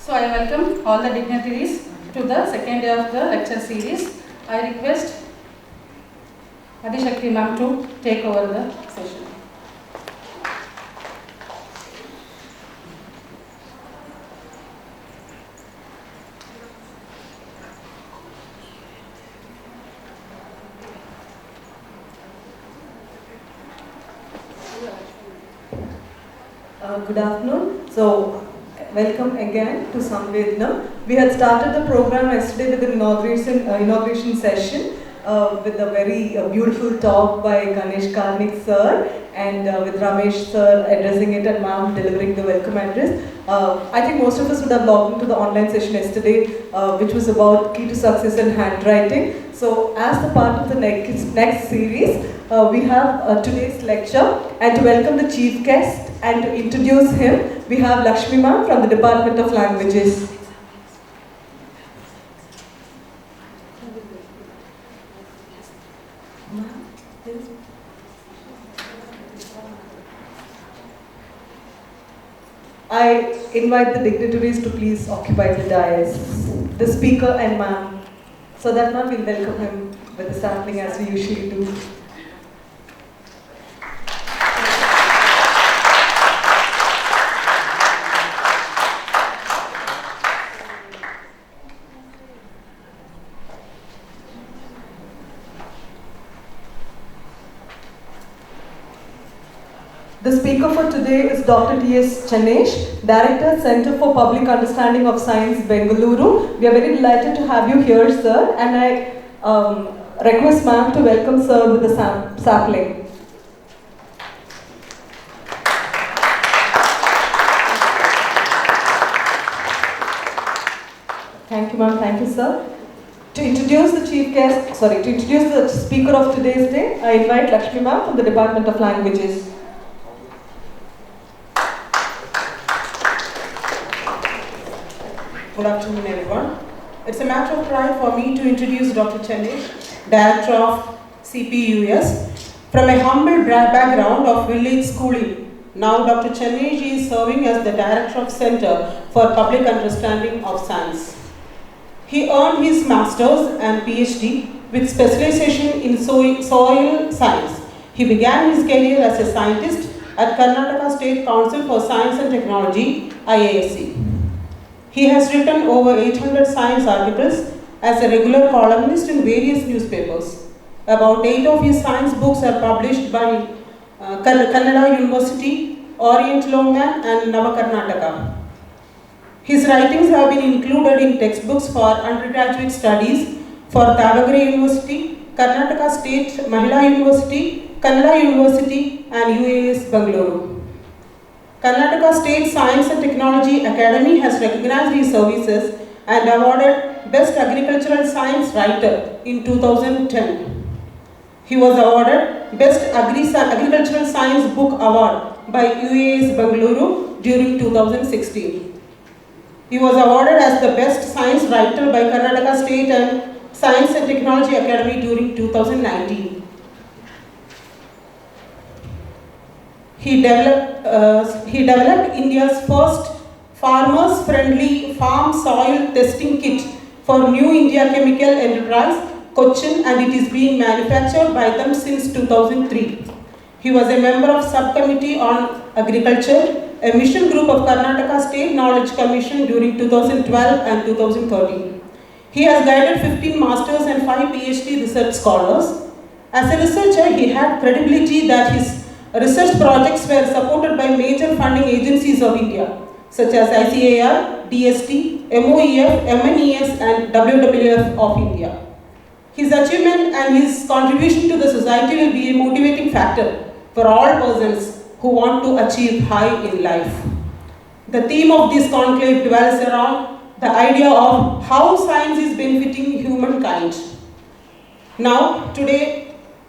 So I welcome all the dignitaries to the second day of the lecture series. I request Adishakti ma'am to take over the session. Good afternoon. So, welcome again to Samvedhanam. We had started the program yesterday with the inauguration session with a very beautiful talk by Ganesh Karnik sir and with Ramesh sir addressing it and ma'am delivering the welcome address. I think most of us would have logged into the online session yesterday, which was about key to success and handwriting. So, as the part of the next series, we have today's lecture, and to welcome the chief guest and to introduce him, we have Lakshmi ma'am from the Department of Languages. I invite the dignitaries to please occupy the dais, the speaker and ma'am, so that ma'am will welcome him with a sampling as we usually do. The speaker for today is Dr. T.S. Chanesh, Director, Center for Public Understanding of Science, Bengaluru. We are very delighted to have you here, sir, and I request ma'am to welcome sir with a sapling. Thank you, ma'am. Thank you, sir. To introduce the speaker of today's day, I invite Lakshmi ma'am from the Department of Languages. Good afternoon, everyone. It's a matter of pride for me to introduce Dr. Chanesh, Director of CPUS. From a humble background of village schooling, now Dr. Chanesh is serving as the Director of Center for Public Understanding of Science. He earned his Master's and PhD with specialization in soil science. He began his career as a scientist at Karnataka State Council for Science and Technology, IASC. He has written over 800 science articles as a regular columnist in various newspapers. About 8 of his science books are published by Kannada University, Orient Longman and Navakarnataka. His writings have been included in textbooks for undergraduate studies for Davagere University, Karnataka State Mahila University, Kannada University and UAS Bengaluru. Karnataka State Science and Technology Academy has recognized his services and awarded Best Agricultural Science Writer in 2010. He was awarded Best Agricultural Science Book Award by UAS Bengaluru during 2016. He was awarded as the Best Science Writer by Karnataka State and Science and Technology Academy during 2019. He developed India's first farmers-friendly farm soil testing kit for New India Chemical Enterprise, Cochin, and it is being manufactured by them since 2003. He was a member of Subcommittee on Agriculture, a mission group of Karnataka State Knowledge Commission during 2012 and 2013. He has guided 15 masters and 5 PhD research scholars. As a researcher, he had credibility that his research projects were supported by major funding agencies of India, such as ICAR, DST, MOEF, MNES and WWF of India. His achievement and his contribution to the society will be a motivating factor for all persons who want to achieve high in life. The theme of this conclave dwells around the idea of how science is benefiting humankind. Now, today,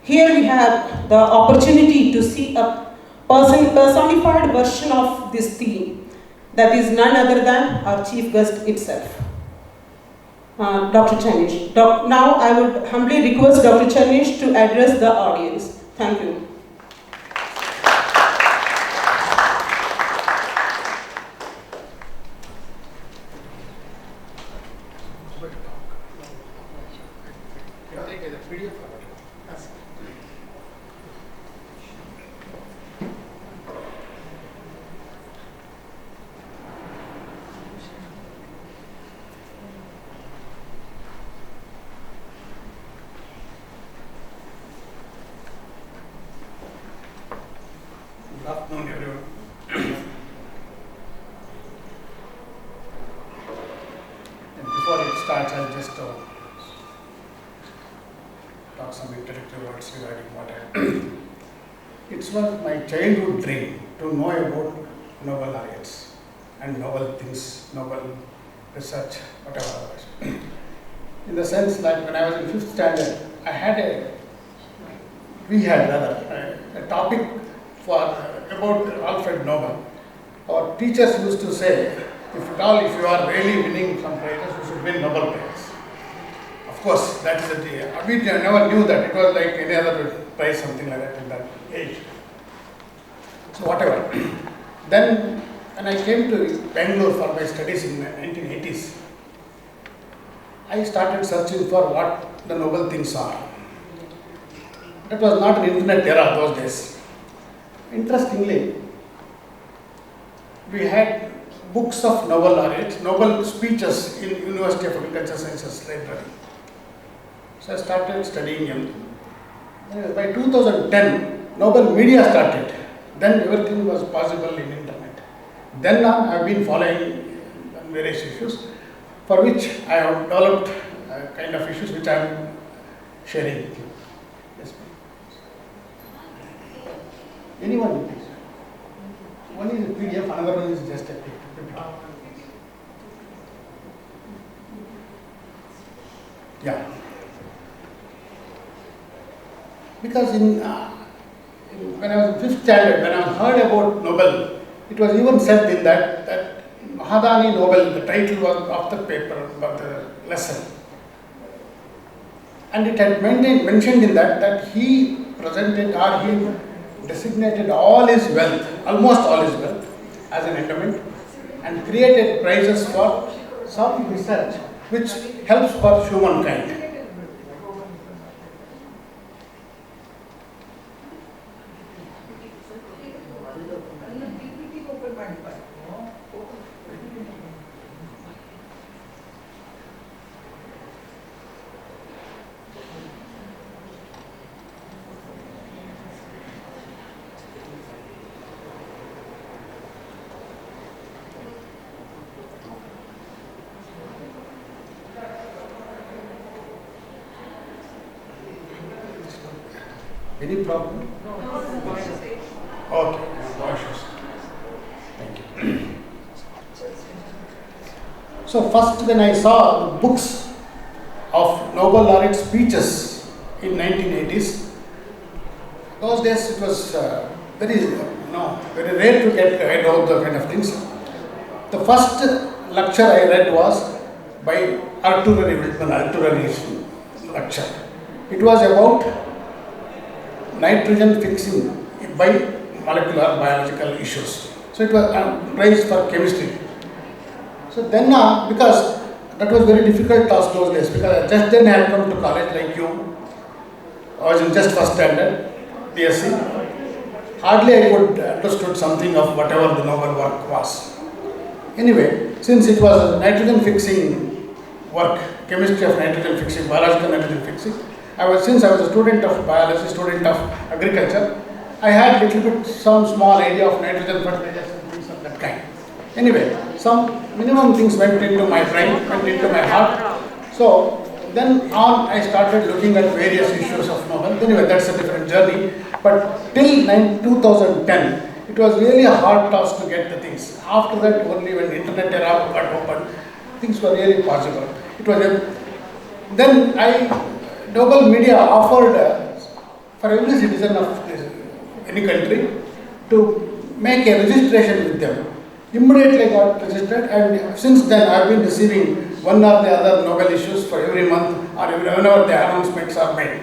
here we have the opportunity to see a personified version of this theme, that is none other than our chief guest itself, Dr. Chanesh. Now I would humbly request Dr. Chanesh to address the audience. Thank you. Good afternoon, everyone. And before it starts, I'll just talk some introductory words regarding what I. It was my childhood dream to know about novel laureates and novel things, novel research, whatever. In the sense that when I was in 5th standard, we had a topic for about Alfred Nobel. Our teachers used to say, if you are really winning some prizes, you should win Nobel Prize. Of course, that is we never knew that it was like any other prize, something like that in that age. So whatever. Then when I came to Bangalore for my studies in the 1980s, I started searching for what the noble things are. That was not an internet era those days. Interestingly, we had books of Nobel laureates, Nobel speeches in University of Agricultural Sciences library. So I started studying them. By 2010, Nobel media started. Then everything was possible in internet. Then on, I have been following various issues for which I have developed kind of issues which I am sharing with you. Yes, anyone, please. One is a PDF, another one is just a PPT. Yeah. Because when I was in 5th standard, when I heard about Nobel, it was even said in that Mahadani Nobel, the title was of the paper, of the lesson. And it had mentioned in that he presented or he designated all his wealth, almost all his wealth, as an endowment and created prizes for some research which helps for humankind. Any problem? Okay, thank you. So first when I saw the books of Nobel laureate speeches in 1980s, those days it was very rare to get read all the kind of things. The first lecture I read was by Arturo Wildman, lecture. It was about nitrogen fixing by molecular biological issues. So it was praised for chemistry. So then because that was very difficult task those days, because just then I had come to college like you. I was in just first standard, BSc. Hardly I could understood something of whatever the Nobel work was. Anyway, since it was a nitrogen fixing work, chemistry of nitrogen fixing, biological nitrogen fixing, since I was a student of biology, student of agriculture, I had little bit some small idea of nitrogen fertilizers and things of that kind. Anyway, some minimum things went into my brain, went into my heart. So then on I started looking at various issues of Nobel. Anyway, that's a different journey. But till 2010, it was really a hard task to get the things. After that, only when the internet era got open, things were really possible. It was then Nobel media offered for every citizen of any country to make a registration with them. Immediately I got registered, and since then I have been receiving one or the other Nobel issues for every month or whenever the announcements are made.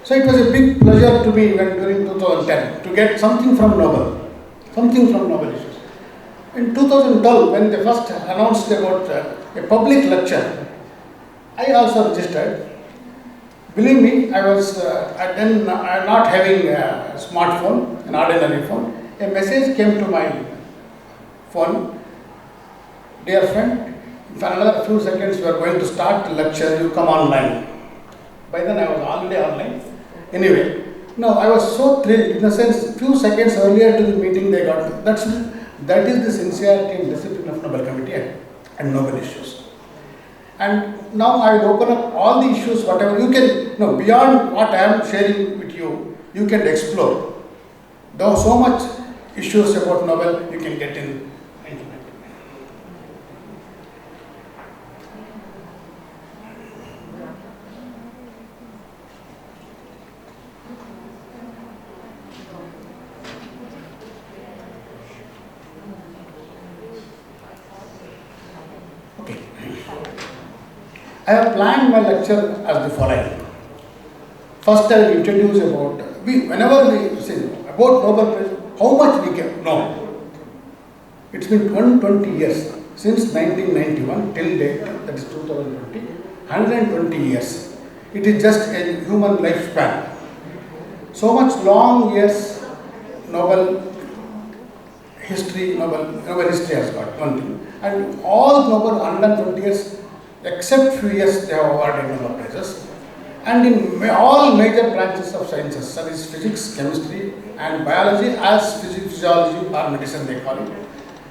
So it was a big pleasure to me during 2010 to get something from Nobel issues. In 2012, when they first announced about a public lecture, I also registered. Believe me, I was then not having a smartphone, an ordinary phone. A message came to my phone. Dear friend, for another few seconds we are going to start the lecture, you come online. By then I was already online. Anyway, no, I was so thrilled. In a sense, few seconds earlier to the meeting they got. That is the sincerity and discipline of Nobel Committee and Nobel issues. And now I will open up all the issues, whatever you can, beyond what I am sharing with you, you can explore. There are so much issues about Nobel you can get in internet. Okay. I have planned my lecture as the following. First, I will introduce whenever we say about Nobel Prize, how much we can know. It's been 120 years since 1991 till date, that is 2020, 120 years. It is just a human lifespan. So much long years Nobel history has got one thing. And all Nobel 120 years, except few years, they have awarded Nobel Prizes. And in all major branches of sciences, that is physics, chemistry, and biology, as physiology or medicine they call it.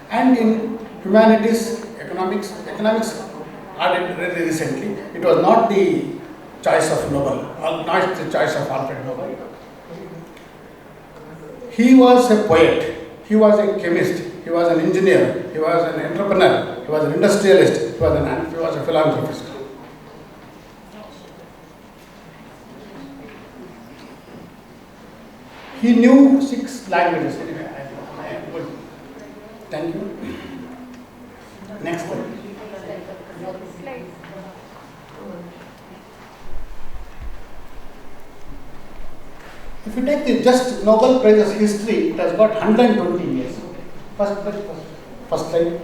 And in humanities, economics added very recently. It was not the choice of Nobel, not the choice of Alfred Nobel. He was a poet. He was a chemist, he was an engineer, he was an entrepreneur, he was an industrialist, he was a philanthropist. He knew 6 languages. Anyway, I am good. Thank you. Next one. If you take the just Nobel Prizes history, it has got 120 years. First slide.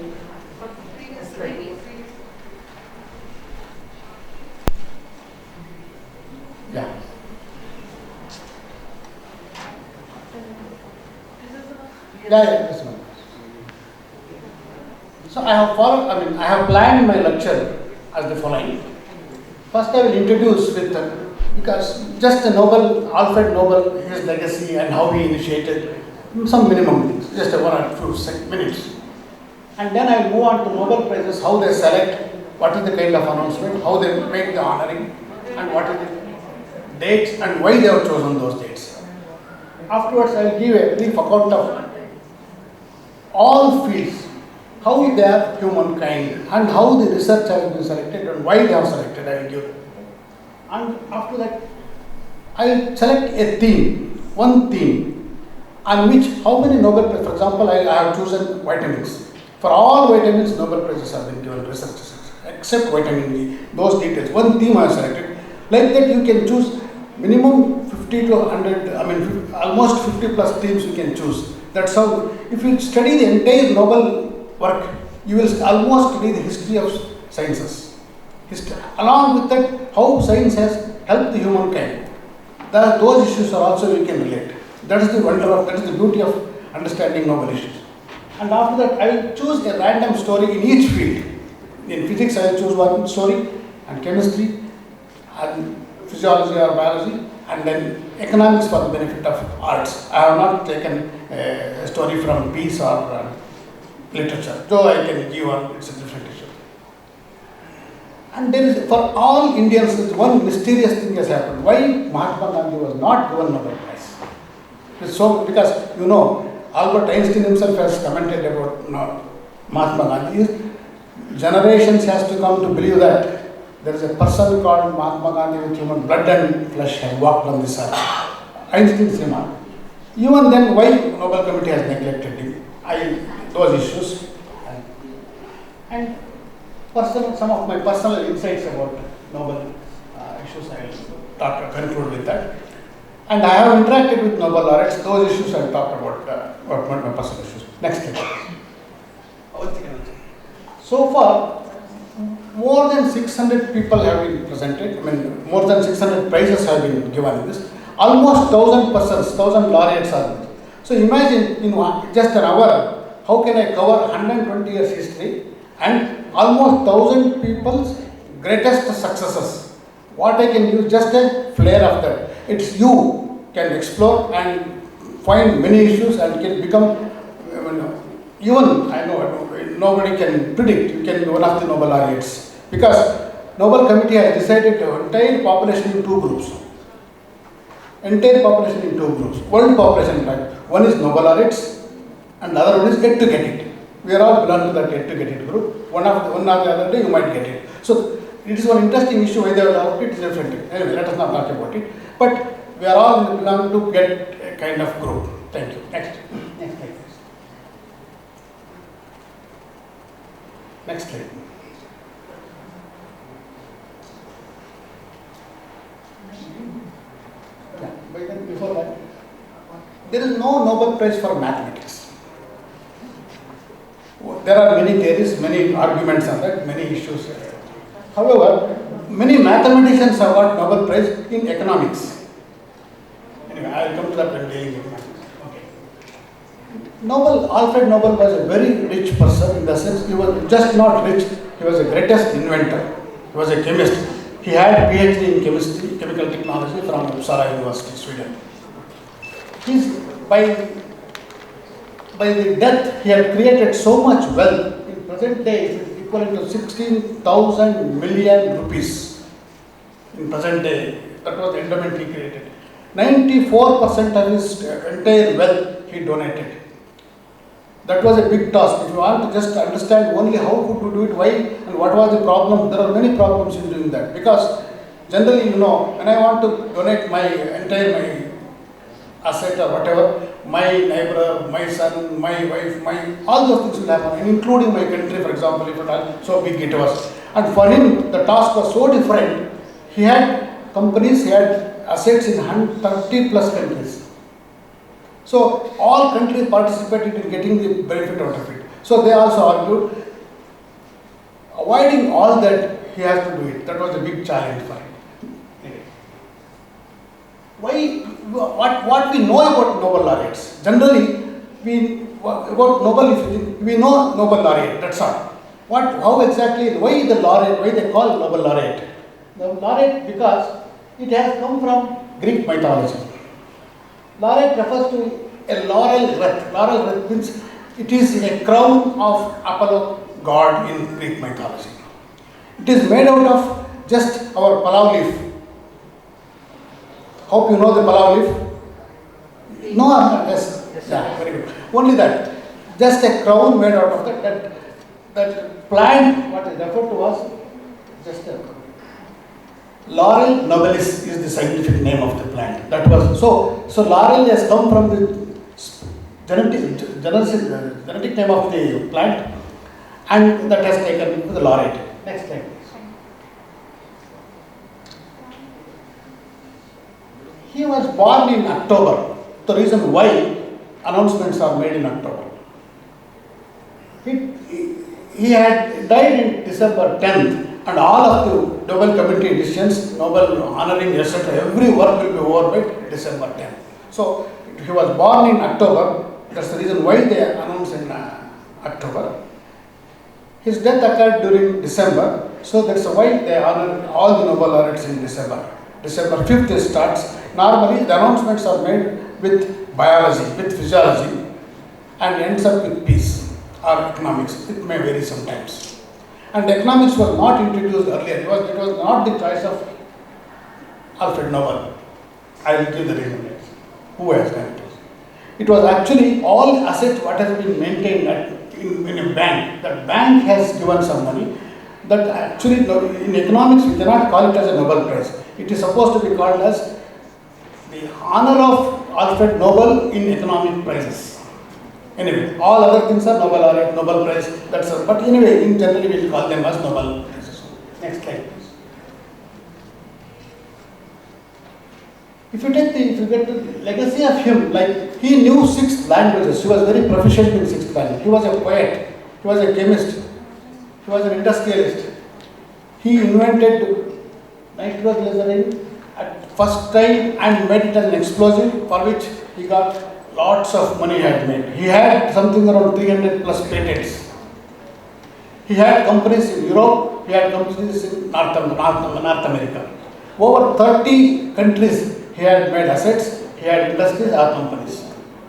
Yeah. Yeah, this one. So I have planned my lecture as the following. First I will introduce because just Alfred Nobel, his legacy and how he initiated some minimum things, just 1 or 2 minutes. And then I will move on to Nobel Prizes, how they select, what is the kind of announcement, how they make the honoring, and what is the dates and why they have chosen those dates. Afterwards, I will give a brief account of all fields, how they are humankind, and how the research has been selected and why they have selected, I will give. And after that, I will select a theme, one theme, on which how many Nobel Prizes, for example, I have chosen vitamins. For all vitamins, Nobel Prizes have been given researchers, except vitamin E, those details. One theme I have selected. Like that, you can choose minimum 50 to 100, almost 50 plus themes you can choose. That's how, if you study the entire Nobel work, you will almost study the history of sciences. Along with that, how science has helped the humankind. Those issues are also you can relate. That is the beauty of understanding Nobel issues. And after that, I will choose a random story in each field. In physics, I will choose one story, and chemistry, and physiology or biology, and then economics for the benefit of arts. I have not taken a story from peace or literature, though I can give one, it's a different issue. And there is, for all Indians, one mysterious thing has happened. Why Mahatma Gandhi was not given Nobel Prize? Because Albert Einstein himself has commented about Mahatma Gandhi. Generations has to come to believe that there is a person called Mahatma Gandhi with human blood and flesh has walked on this earth. Einstein's remark. Even then, why Nobel Committee has neglected him? Those issues. And some of my personal insights about Nobel issues, I will conclude with that. And I have interacted with Nobel laureates. Those issues I will talk about my personal issues. Next slide. So far, more than 600 people have been presented. I mean, more than 600 prizes have been given in this. Almost 1,000 persons, 1,000 laureates are there. So imagine in just an hour, how can I cover 120 years history and almost 1,000 people's greatest successes. What I can use, just a flare of that. It's you can explore and find many issues and can become, even I know nobody can predict, you can be one of the Nobel laureates. Because Nobel Committee has decided the entire population in two groups. Entire population in two groups. World population type. One is Nobel laureates and the other one is yet to get it. We are all belong to that yet to get it group. One or the other day you might get it. So it is one interesting issue why they have allowed it is different. Anyway, let us not talk about it. But we are all belong to get a kind of group. Thank you. Next. Next slide. Next slide. Yeah, but then before that, there is no Nobel Prize for mathematics. There are many theories, many arguments on that, many issues. However, many mathematicians have got Nobel Prize in economics. Anyway, I will come to that when dealing with mathematics. Okay. Alfred Nobel was a very rich person in the sense he was just not rich, he was the greatest inventor. He was a chemist. He had PhD in chemistry, chemical technology from Uppsala University, Sweden. By the death, he had created so much wealth. In present day, it is equivalent to 16,000 million rupees. In present day, that was the endowment he created. 94% of his entire wealth he donated. That was a big task. If you want to just understand only how could you do it, why and what was the problem, there are many problems in doing that. Because generally, when I want to donate my entire asset or whatever, my neighbor, my son, my wife, all those things will happen, and including my country, for example, if at all, so big it was. And for him, the task was so different. He had companies, he had assets in 130 plus countries. So all countries participated in getting the benefit out of it. So they also argued, avoiding all that, he has to do it. That was a big challenge for him. What we know about Nobel laureates? Generally, we know Nobel laureate. That's all. How exactly? Why the laureate? Why they call Nobel laureate? The laureate because it has come from Greek mythology. Laureate refers to a laurel wreath. Laurel wreath means it is a crown of Apollo god in Greek mythology. It is made out of just our palau leaf. Hope you know the palau leaf. No, yes. Yeah, very good. Only that. Just a crown made out of that plant. What is referred to as just a Laurel nobilis is the scientific name of the plant. That was so laurel has come from the genetic name of the plant, and that has taken the laureate. Next slide, please. He was born in October. The reason why announcements are made in October. He had died in December 10th. And all of the Nobel Committee decisions, Nobel honoring, etc., every work will be over by December 10th. So he was born in October. That's the reason why they announced in October. His death occurred during December. So that's why they honor all the Nobel laureates in December. December 5th it starts. Normally the announcements are made with biology, with physiology, and ends up with peace or economics. It may vary sometimes. And economics was not introduced earlier. It was not the choice of Alfred Nobel. I will give the reason later. Who has done it? It was actually all assets what has been maintained in a bank. That bank has given some money. That actually in economics we cannot call it as a Nobel Prize. It is supposed to be called as the honor of Alfred Nobel in economic prizes. Anyway, all other things are Nobel laureate, Nobel Prize, that's all. But anyway, in generally we will call them as Nobel Prizes. Next slide, please. If you get the legacy of him, like he knew 6 languages, he was very proficient in 6 languages. He was a poet, he was a chemist, he was an industrialist, He invented nitroglycerin at first time and made it an explosive for which he got lots of money had made. He had something around 300 plus patents. He had companies in Europe, he had companies in North America. Over 30 countries he had made assets, he had industries or companies.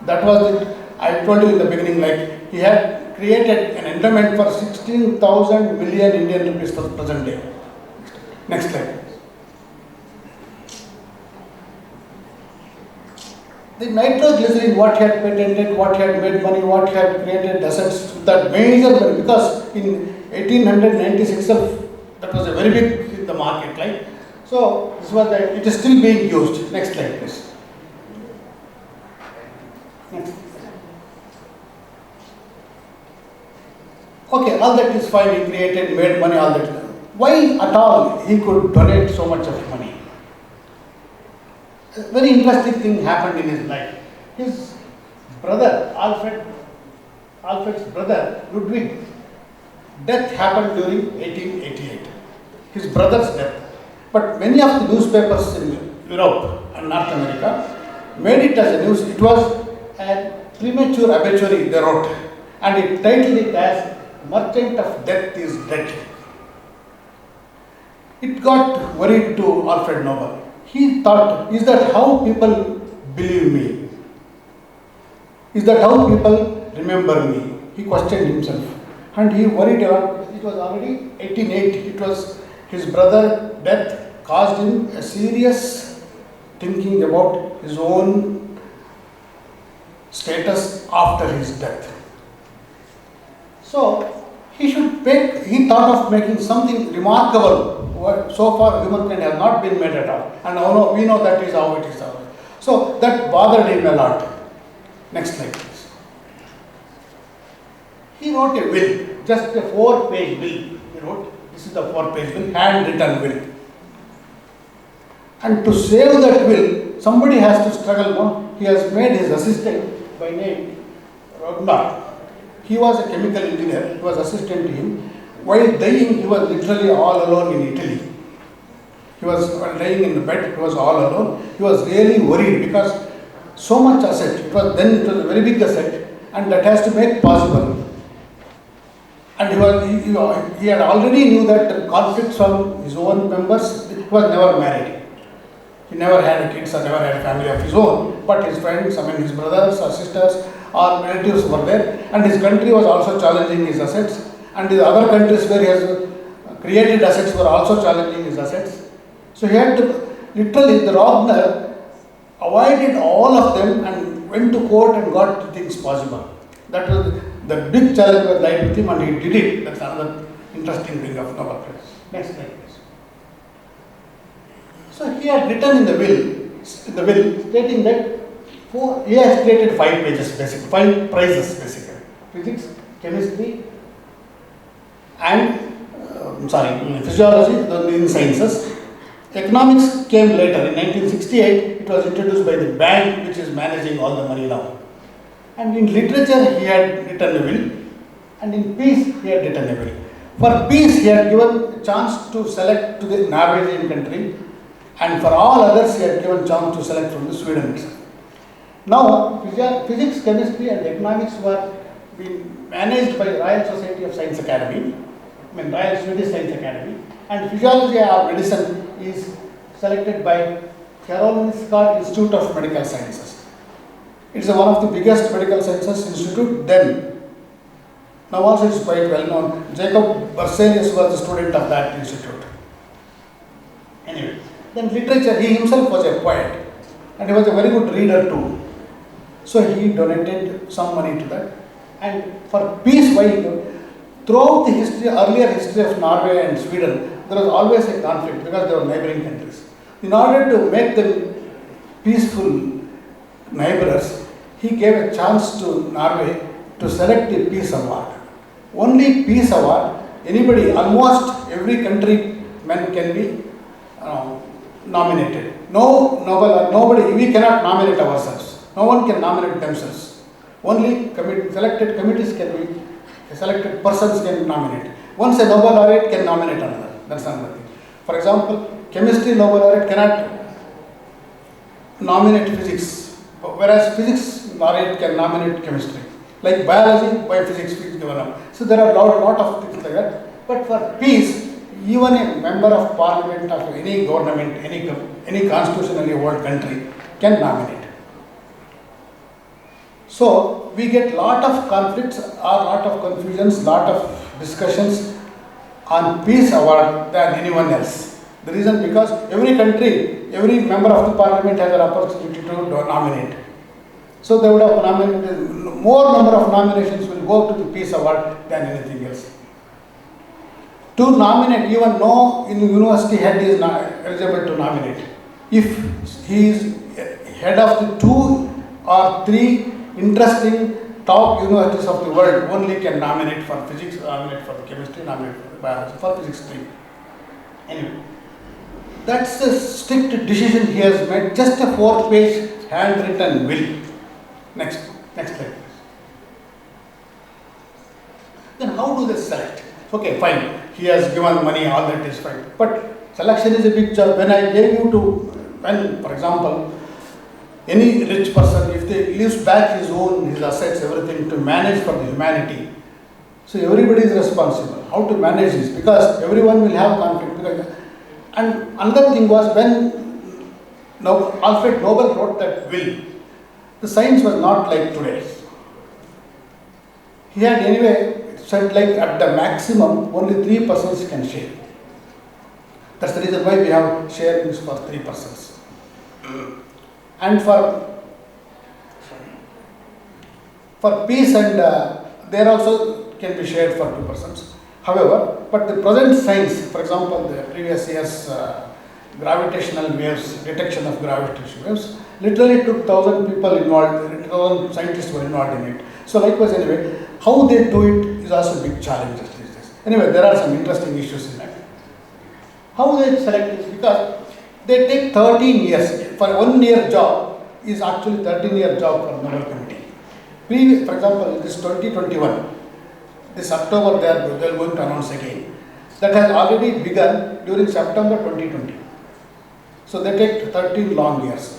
That was it. I told you in the beginning, like he had created an endowment for 16,000 million Indian rupees for the present day. Next slide. The nitroglycerin, what he had patented, what he had made money, what he had created assets, that major money, because in 1896 that was a very big in the market, right? So this was it is still being used. Next slide, please. Next. Okay, all that is fine. He created, made money, all that. Why at all he could donate so much of money? A very interesting thing happened in his life. His brother, Alfred's brother, Ludwig, death happened during 1888. His brother's death. But many of the newspapers in Europe and North America made it as a news. It was a premature obituary they wrote, and it titled it as "Merchant of Death is Dead." It got worried to Alfred Nobel. He thought, is that how people believe me? Is that how people remember me? He questioned himself. And he worried about, it was already 1880. It was his brother's death caused him a serious thinking about his own status after his death. So, he thought of making something remarkable. So far humankind has not been made at all, and now we know that is how it is. So that bothered him a lot. Next slide, please. He wrote a will, just a 4-page will. He wrote, this is the 4-page will, handwritten will. And to save that will, somebody has to struggle. No? He has made his assistant by name Ragnar. He was a chemical engineer. He was assistant to him. While dying, he was literally all alone in Italy. He was lying in the bed, he was all alone. He was really worried because so much asset, it was a very big asset, and that has to make possible. And he had already knew that the conflicts from his own members, he was never married. He never had kids or never had a family of his own, but his friends, his brothers or sisters or relatives were there, and his country was also challenging his assets. And the other countries where he has created assets were also challenging his assets. So he had to, literally, the Ragnar avoided all of them and went to court and got things possible. That was the big challenge that lied with him, and he did it. That's another interesting thing of Nobel Prize. Next slide, please. So he had written in the will stating that he has created 5 pages, basically, 5 prizes, basically. Physics, chemistry, and physiology, in sciences. Economics came later. In 1968, it was introduced by the bank which is managing all the money now. And in literature, he had written a will, and in peace, he had written a will. For peace, he had given a chance to select to the Norwegian country, and for all others, he had given chance to select from the Sweden itself. Now, physics, chemistry, and economics were being managed by the Royal Society of Science Academy, Royal Swedish Science Academy, and physiology or medicine is selected by Karolinska Institute of Medical Sciences. It is one of the biggest medical sciences institute then. Now also it is quite well known. Jacob Berzelius was the student of that institute. Anyway, then literature, he himself was a poet and he was a very good reader too. So he donated some money to that. And for peace, why he did? Throughout the history, earlier history of Norway and Sweden, there was always a conflict because they were neighboring countries. In order to make them peaceful neighbors, he gave a chance to Norway to select the peace award. Only peace award, anybody, almost every country man can be nominated. Nobody, we cannot nominate ourselves. No one can nominate themselves. Only selected committees can be, selected persons can nominate. Once a Nobel laureate can nominate another. That's another thing. For example, chemistry Nobel laureate cannot nominate physics, whereas physics laureate can nominate chemistry. Like biology, biophysics is given up. So there are lot of things like that. But for peace, even a member of parliament of any government, any constitutionally world country can nominate. So we get lot of conflicts, lot of confusions, lot of discussions on peace award than anyone else. The reason because every country, every member of the parliament has an opportunity to nominate. So they would have nominated, more number of nominations will go to the peace award than anything else. To nominate, even no in university head is not eligible to nominate. If he is head of the 2 or 3 interesting top universities of the world, only can nominate for physics, nominate for the chemistry, nominate for the biology, for physics 3. Anyway, that's a strict decision he has made, just a 4-page handwritten will. Next slide please. Then how do they select? Okay, fine, he has given money, all that is fine. But selection is a big job. When I gave you to, when for example, any rich person, if they leaves back his assets, everything to manage for the humanity, so everybody is responsible. How to manage this? Because everyone will have conflict. And another thing was when Alfred Nobel wrote that will, the science was not like today. He had anyway said like at the maximum only 3 persons can share. That's the reason why we have sharings for 3 persons. And for peace and there also can be shared for 2 persons. However, but the present science, for example, the previous year's gravitational waves, detection of gravitational waves, literally took 1,000 people involved, 1,000 scientists were involved in it. So likewise anyway, how they do it is also a big challenge these days. Anyway, there are some interesting issues in that. How they select this? Because they take 13 years. For 1 year job is actually 13-year job for Nobel Committee. For example, this 2021, this October they are going to announce again. That has already begun during September 2020. So they take 13 long years.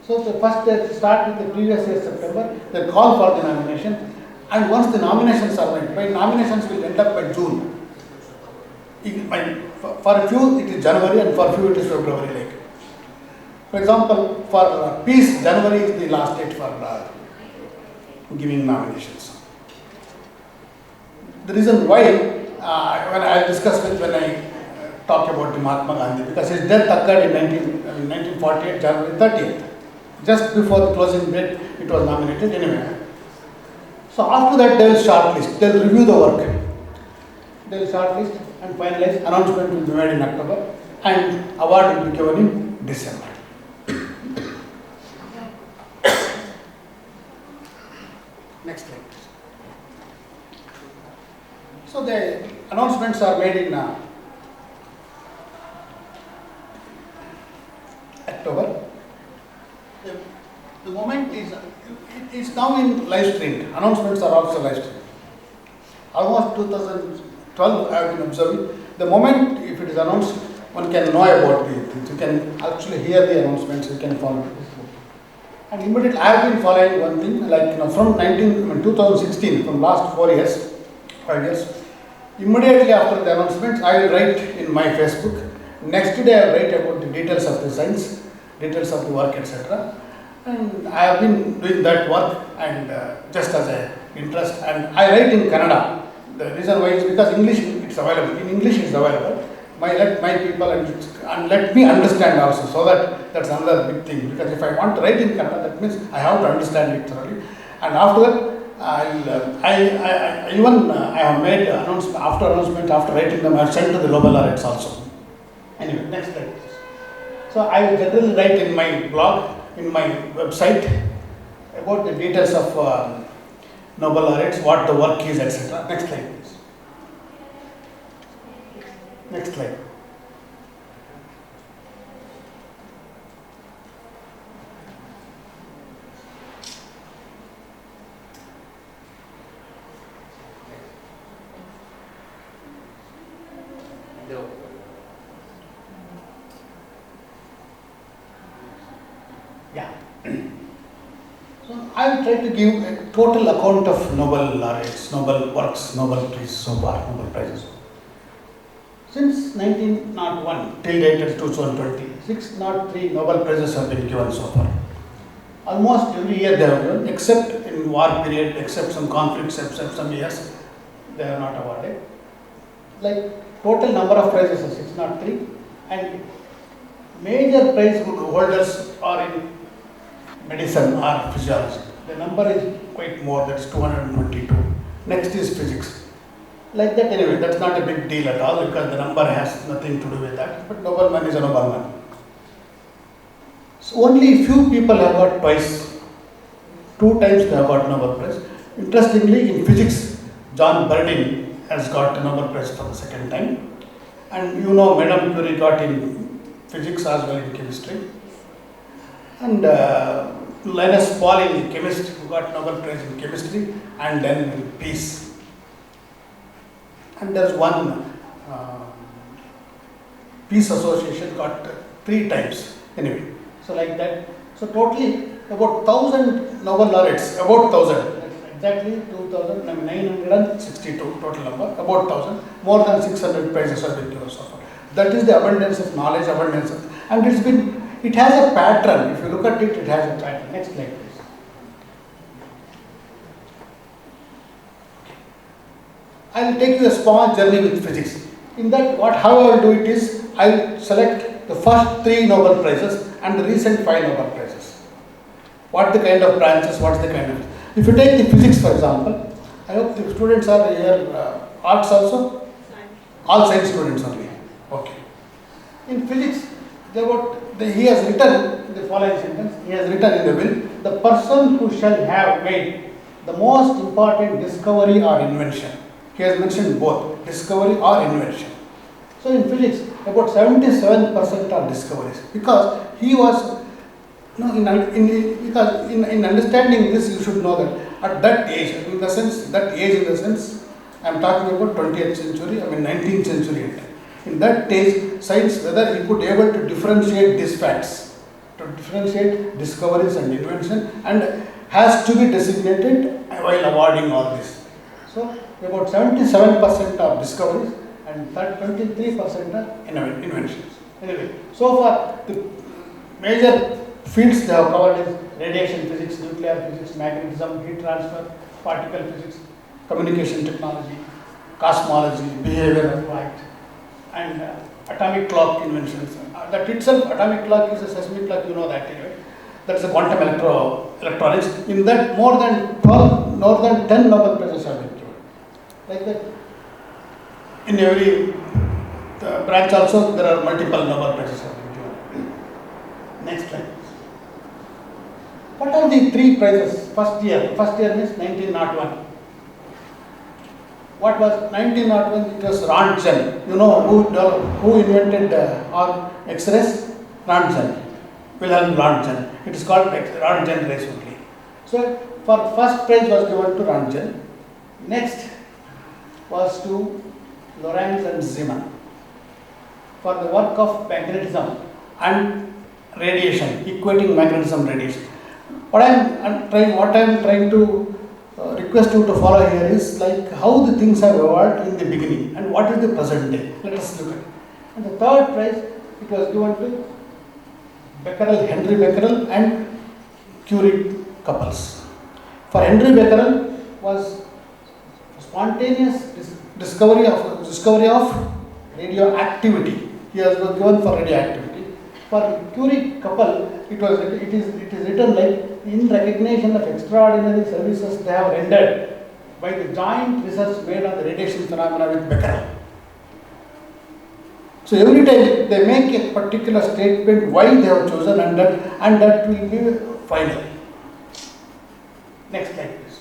So the first they start with the previous year September, they call for the nomination, and once the nominations are made, by nominations will end up by June. For a few it is January and for a few it is February. Like. For example, for peace, January is the last date for giving nominations. The reason why, when I discussed with when I talk about the Mahatma Gandhi, because his death occurred in 1948, January 30th. Just before the closing date, it was nominated anyway. So after that, they will shortlist, they will review the work. They will shortlist and finalize, announcement will be made in October and award will be given in December. Next slide. So the announcements are made in October. The moment is now in live streamed. Announcements are also live streamed. Almost 2012 I have been observing. The moment if it is announced, one can know about the things. You can actually hear the announcements, you can follow. And immediately I have been following one thing, like from 2016, from last 5 years, immediately after the announcements, I will write in my Facebook. Next day I will write about the details of the science, details of the work, etc. And I have been doing that work and just as an interest. And I write in Kannada. The reason why is because English it's available. In English it's available. Let my people and let me understand also. So that's another big thing. Because if I want to write in Kannada, that means I have to understand it thoroughly. And after that, I have made announcement after writing them. I have sent to the Nobel laureates also. Anyway, next slide. So I will generally write in my blog, in my website, about the details of Nobel laureates, what the work is, etc. Next slide, please. Next slide. I'll try to give a total account of Nobel laureates, Nobel works, Nobel prizes so far, Nobel prizes. Since 1901 till date is 2020, 603 Nobel prizes have been given so far. Almost every year they have given, except in war period, except some conflicts, except some years, they are not awarded. Like total number of prizes is 603, and major prize holders are in medicine or physiology. The number is quite more, that's 222. Next is physics. Like that anyway, that's not a big deal at all because the number has nothing to do with that. But Nobelman is a Nobelman. So only few people have got twice. 2 times they have got Nobel Prize. Interestingly, in physics, John Burdeen has got a Nobel Prize for the 2nd time. And you know, Madame Curie got in physics as well in chemistry. And Linus Pauling, the chemist, who got Nobel Prize in chemistry and then in peace. And there's one peace association got 3 times anyway. So like that. So totally about 1,000 Nobel laureates, about 1,000. Exactly 2,962 total number, about 1,000. More than 600 prizes have been given so far. That is the abundance of knowledge, abundance of, and it has a pattern. If you look at it, it has a pattern. Next slide, please. I will take you a small journey with physics. In that, how I will do it is, I will select the first 3 Nobel Prizes and the recent 5 Nobel Prizes. What the kind of branches, what's the kind of... If you take the physics, for example, I hope the students are here, arts also? All science students only. Okay. In physics, he has written in the following sentence, he has written in the will, the person who shall have made the most important discovery or invention. He has mentioned both, discovery or invention. So in physics, about 77% are discoveries, because he was, in understanding this, you should know that at that age, I am talking about 20th century, 19th century. In that age, science, whether he could able to differentiate these facts, to differentiate discoveries and invention, and has to be designated while awarding all this. So about 77% are discoveries and 23% are inventions. Anyway, so far the major fields they have covered is radiation physics, nuclear physics, magnetism, heat transfer, particle physics, communication technology, cosmology, behavior of light, and atomic clock inventions. That itself, atomic clock is a seismic clock, you know that anyway. That's a quantum electronics. In that, more than 10 Nobel Prizes have been given. Like that. In every branch also, there are multiple Nobel Prizes have been given. Next slide. What are the 3 prizes? First year means 1901. What was 1901? It was Röntgen. You know who invented X-rays? Röntgen. Wilhelm Röntgen. It is called Röntgen rays only. So for first prize was given to Röntgen. Next was to Lorentz and Zeeman for the work of magnetism and radiation, equating magnetism radiation. What I am trying to request you to follow here is like how the things have evolved in the beginning and what is the present day. Let us look at it. And the third prize, it was given to Henry Becquerel and Curie couples. For Henry Becquerel was spontaneous discovery of radioactivity. He was given for radioactivity. For Curie couple, it is written like in recognition of extraordinary services they have rendered by the joint research made on the radiation phenomena with Becquerel. So every time they make a particular statement why they have chosen, and that will be final. Next slide, please.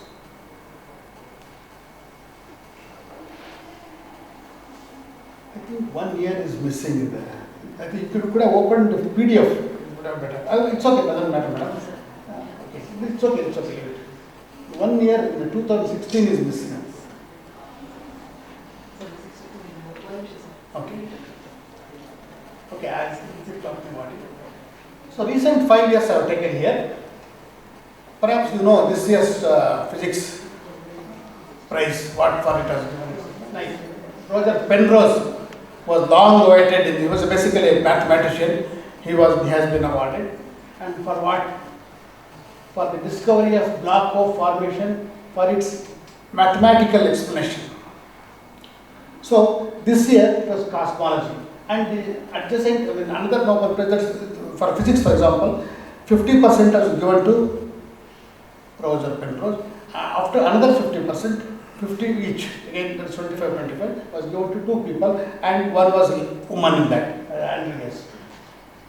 I think 1 year is missing there. I think you could have opened the PDF. It would have better. It's okay, doesn't matter, madam. It's okay. 1 year in 2016 is missing. Okay, I'll keep talking about it. So recent 5 years I have taken here. Perhaps you know this year's physics prize, what for it has given. Like Roger Penrose was long awaited. He was basically a mathematician. He has been awarded. And for what? For the discovery of black hole formation, for its mathematical explanation. So this year it was cosmology. And the adjacent, another Nobel Prize for physics, for example, 50% was given to Roger Penrose. After another 50%, 50 each, again that's 25-25, was given to two people, and one was a woman in that, Andreas.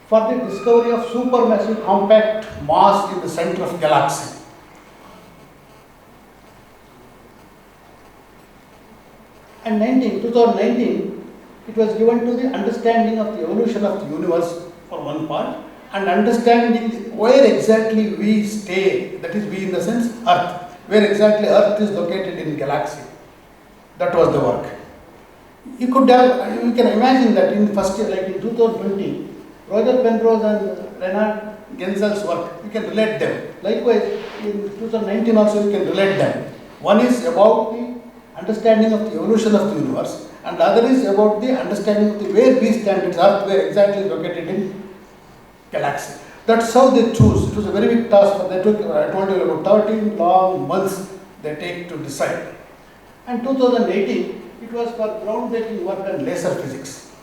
For the discovery of supermassive compact mass in the center of galaxy. And 2019, it was given to the understanding of the evolution of the universe for one part, and understanding where exactly we stay, that is we in the sense Earth, where exactly Earth is located in galaxy. That was the work. You can imagine that in first year, like in 2020, Roger Penrose and Reinhard Genzel's work, you can relate them. Likewise, in 2019 also you can relate them. One is about the understanding of the evolution of the universe, and the other is about the understanding of the where we stand, it's Earth, where exactly located in galaxy. That's how they choose. It was a very big task. They took, I told you, about 13 long months they take to decide. And 2018, it was for groundbreaking work on laser physics.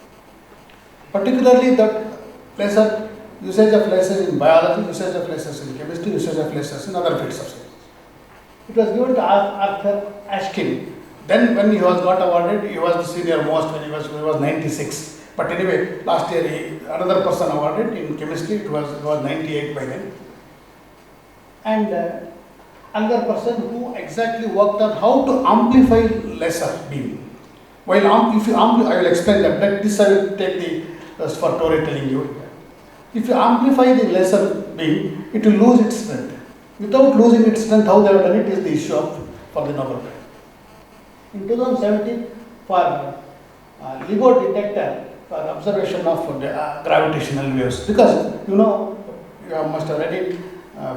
Particularly that laser, usage of lasers in biology, usage of lasers in chemistry, usage of lasers in other fields of science. It was given to RCASC. Then when he was got awarded, he was the senior most when he was 96. But anyway, last year another person awarded in chemistry, it was 98 by then. And another person who exactly worked on how to amplify laser beam. While if you amplify, I will explain that. This I will take for storytelling you. If you amplify the laser beam, it will lose its strength. Without losing its strength, how they have done it is the issue for the Nobel Prize. In 2017, for LIGO detector for observation of gravitational waves, because you must have read in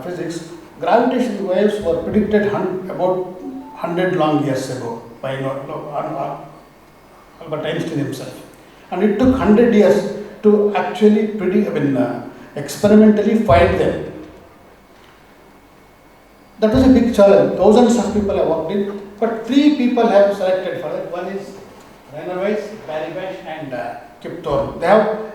physics, gravitational waves were predicted about 100 long years ago by Albert Einstein himself, and it took 100 years to actually experimentally find them. That was a big challenge. Thousands of people have worked in, but 3 people have selected for it. One is Rainer Weiss, Barry Bash, and Kip Thorne. They have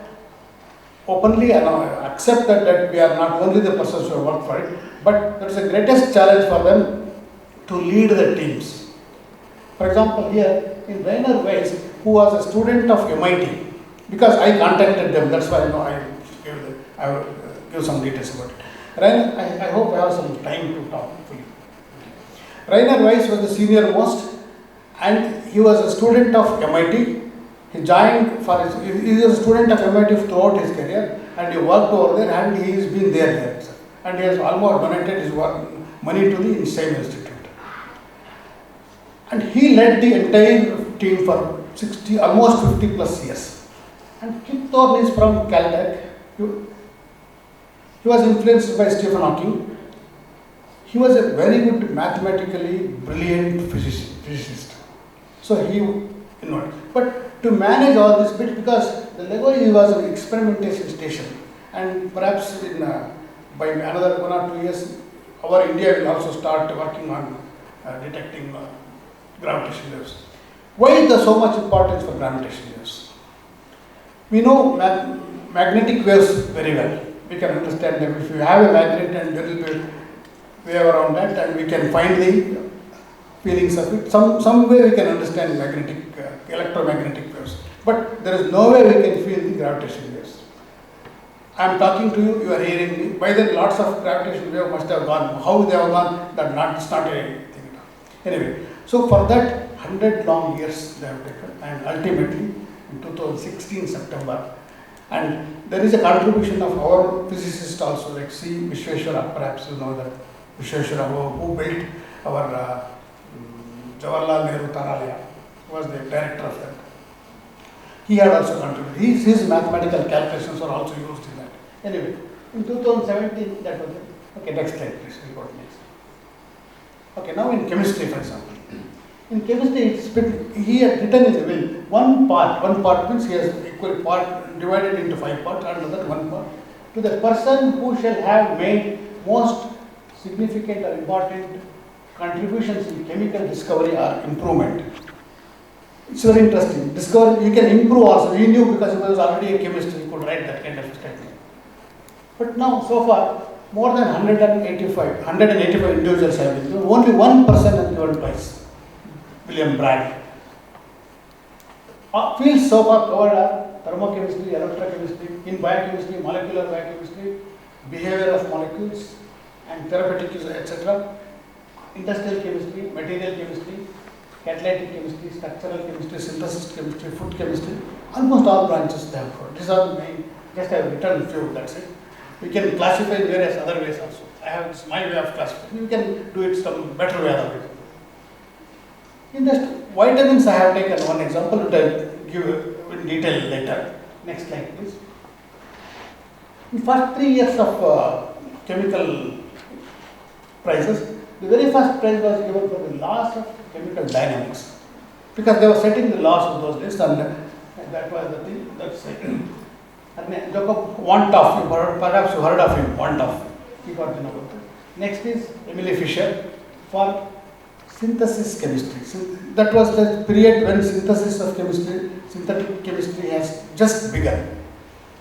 openly accepted that we are not only the persons who have worked for it, but that is the greatest challenge for them to lead the teams. For example, here in Rainer Weiss, who was a student of MIT, because I contacted them, that's why I will give some details about it. I hope I have some time to talk to you. Rainer Weiss was the senior most, and he was a student of MIT. He joined he was a student of MIT throughout his career, and he worked over there, and he has been there. And he has almost donated his money to the same institute. And he led the entire team for almost 50 plus years. And Kip Thorne is from Caltech. He was influenced by Stephen Hawking. He was a very good mathematically brilliant physicist. So he, but to manage all this bit, because the LIGO was an experimentation station, and perhaps by another 1 or 2 years, our India will also start working on detecting gravitational waves. Why is there so much importance for gravitational waves? We know magnetic waves very well. We can understand them. If you have a magnet and there will be wave around that, and we can find the feelings of it. Some way we can understand electromagnetic waves. But there is no way we can feel the gravitational waves. I am talking to you, you are hearing me. By then lots of gravitational waves must have gone. How they have gone, it's not a thing at all. Anyway, so for that 100 long years they have taken, and ultimately in 2016 September, and there is a contribution of our physicists also, like C. Vishweshwara, perhaps you know that Vishweshwara, who built our Jawaharlal Nehru Taralaya, was the director of that. He had also contributed. His mathematical calculations were also used in that. Anyway, in 2017, that was it. Okay, next slide please, we'll go to next. Okay, now in chemistry for example. In chemistry, it's split, he had written in the will, one part means he has equal part divided into 5 parts, under that one part. To the person who shall have made most significant or important contributions in chemical discovery or improvement. It's very interesting. Discovery, you can improve also. He knew because he was already a chemist, he could write that kind of statement. But now, so far, more than 185 individuals have been given. Only one person has given twice. William Bragg. Fields so far covered are thermochemistry, electrochemistry, in biochemistry, molecular biochemistry, behavior of molecules, and therapeutic use, etc. Industrial chemistry, material chemistry, catalytic chemistry, structural chemistry, synthesis chemistry, food chemistry, almost all branches they have covered. These are the main, just I have written a few, that's it. We can classify in various other ways also. I have, it's my way of classifying. You can do it some better way other way. In the vitamins, I have taken one example which I will give in detail later. Next slide, please. In first 3 years of chemical prizes, the very first prize was given for the laws of chemical dynamics, because they were setting the laws of those days, and that was the thing. That's it. Jacob Wantoff, perhaps you heard of him. Wantoff, he got the Nobel. Next is Emily Fisher for synthesis chemistry. That was the period when synthesis of chemistry, synthetic chemistry has just begun.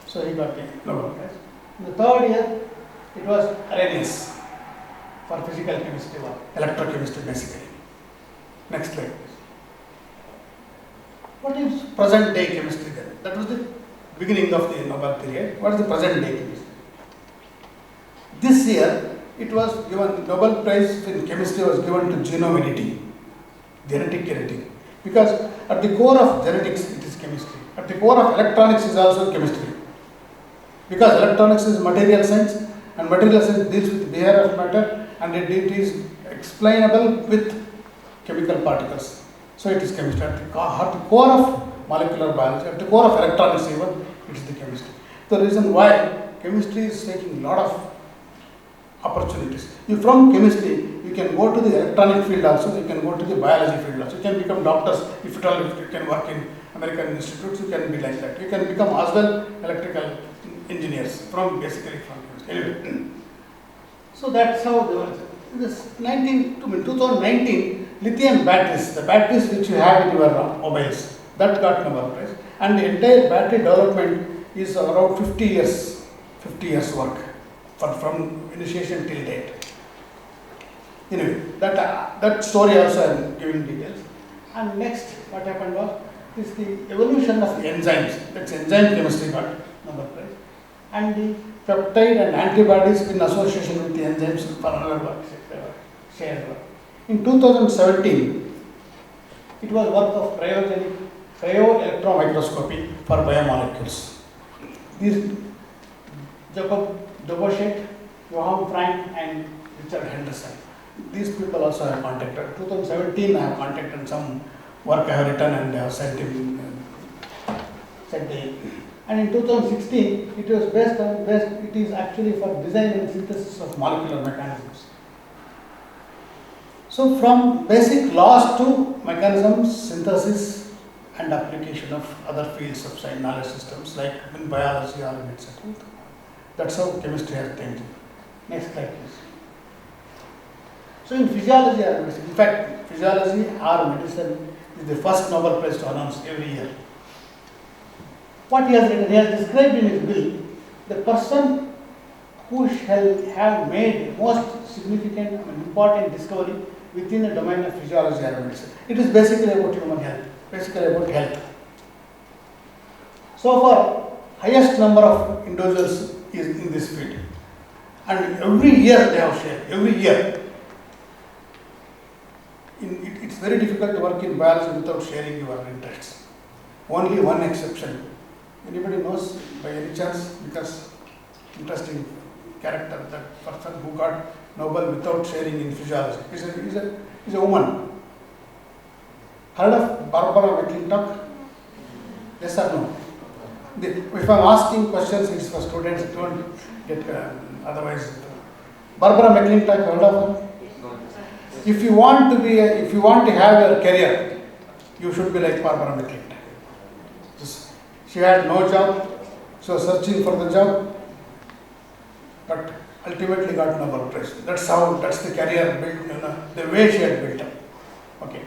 So he got the Nobel Prize. In the third year, it was Arrhenius for physical chemistry or electrochemistry basically. Next slide please. What is present day chemistry then? That was the beginning of the Nobel period. What is the present day chemistry? This year, it was given, Nobel Prize in chemistry was given to genome editing, genetic editing. Because at the core of genetics, it is chemistry. At the core of electronics is also chemistry. Because electronics is material science, and material science deals with behavior of matter, and it is explainable with chemical particles. So it is chemistry. At the core of molecular biology, at the core of electronics even, it is the chemistry. The reason why chemistry is taking a lot of opportunities. You from chemistry, you can go to the electronic field also, you can go to the biology field also. You can become doctors, if at all, if you can work in American institutes, you can be like that. You can become as well electrical engineers from basically from chemistry. Anyway, so that's how they were. This 2019, lithium batteries, the batteries which you have in your mobiles, that got Nobel Prize. And the entire battery development is around 50 years work from initiation till date. Anyway, that story also I am giving details. And next, what happened was, is the evolution of enzymes. That's enzyme chemistry got Nobel Prize. And the peptide and antibodies in association with the enzymes for another work, shared work. In 2017, it was work of cryo-electron microscopy for biomolecules. These Jacob Dobochet, Johann Frank, and Richard Henderson. These people also I have contacted. 2017, I have contacted some work I have written and they have sent him. And in 2016, it was it is actually for design and synthesis of molecular mechanisms. So from basic laws to mechanisms, synthesis and application of other fields of science knowledge systems like in biology or in etc. That's how chemistry has changed. Next slide please. So in physiology or medicine, in fact physiology or medicine is the first Nobel Prize to announce every year. What he has written, he has described in his will, the person who shall have made most significant and important discovery within the domain of physiology or medicine. It is basically about human health, basically about health. So far, highest number of individuals is in this field. And every year they have shared, every year. It's very difficult to work in biology without sharing your interests. Only one exception. Anybody knows by any chance? Because interesting character, that person who got Nobel without sharing in physiology. He's a woman. Heard of Barbara McClintock? Yes or no? If I'm asking questions, it's for students, don't get otherwise Barbara McClintock, heard of her? If you want to have a career, you should be like Barbara McClintock. She had no job, she was searching for the job, but ultimately got Nobel Prize. That's the career built, the way she had built up. Okay.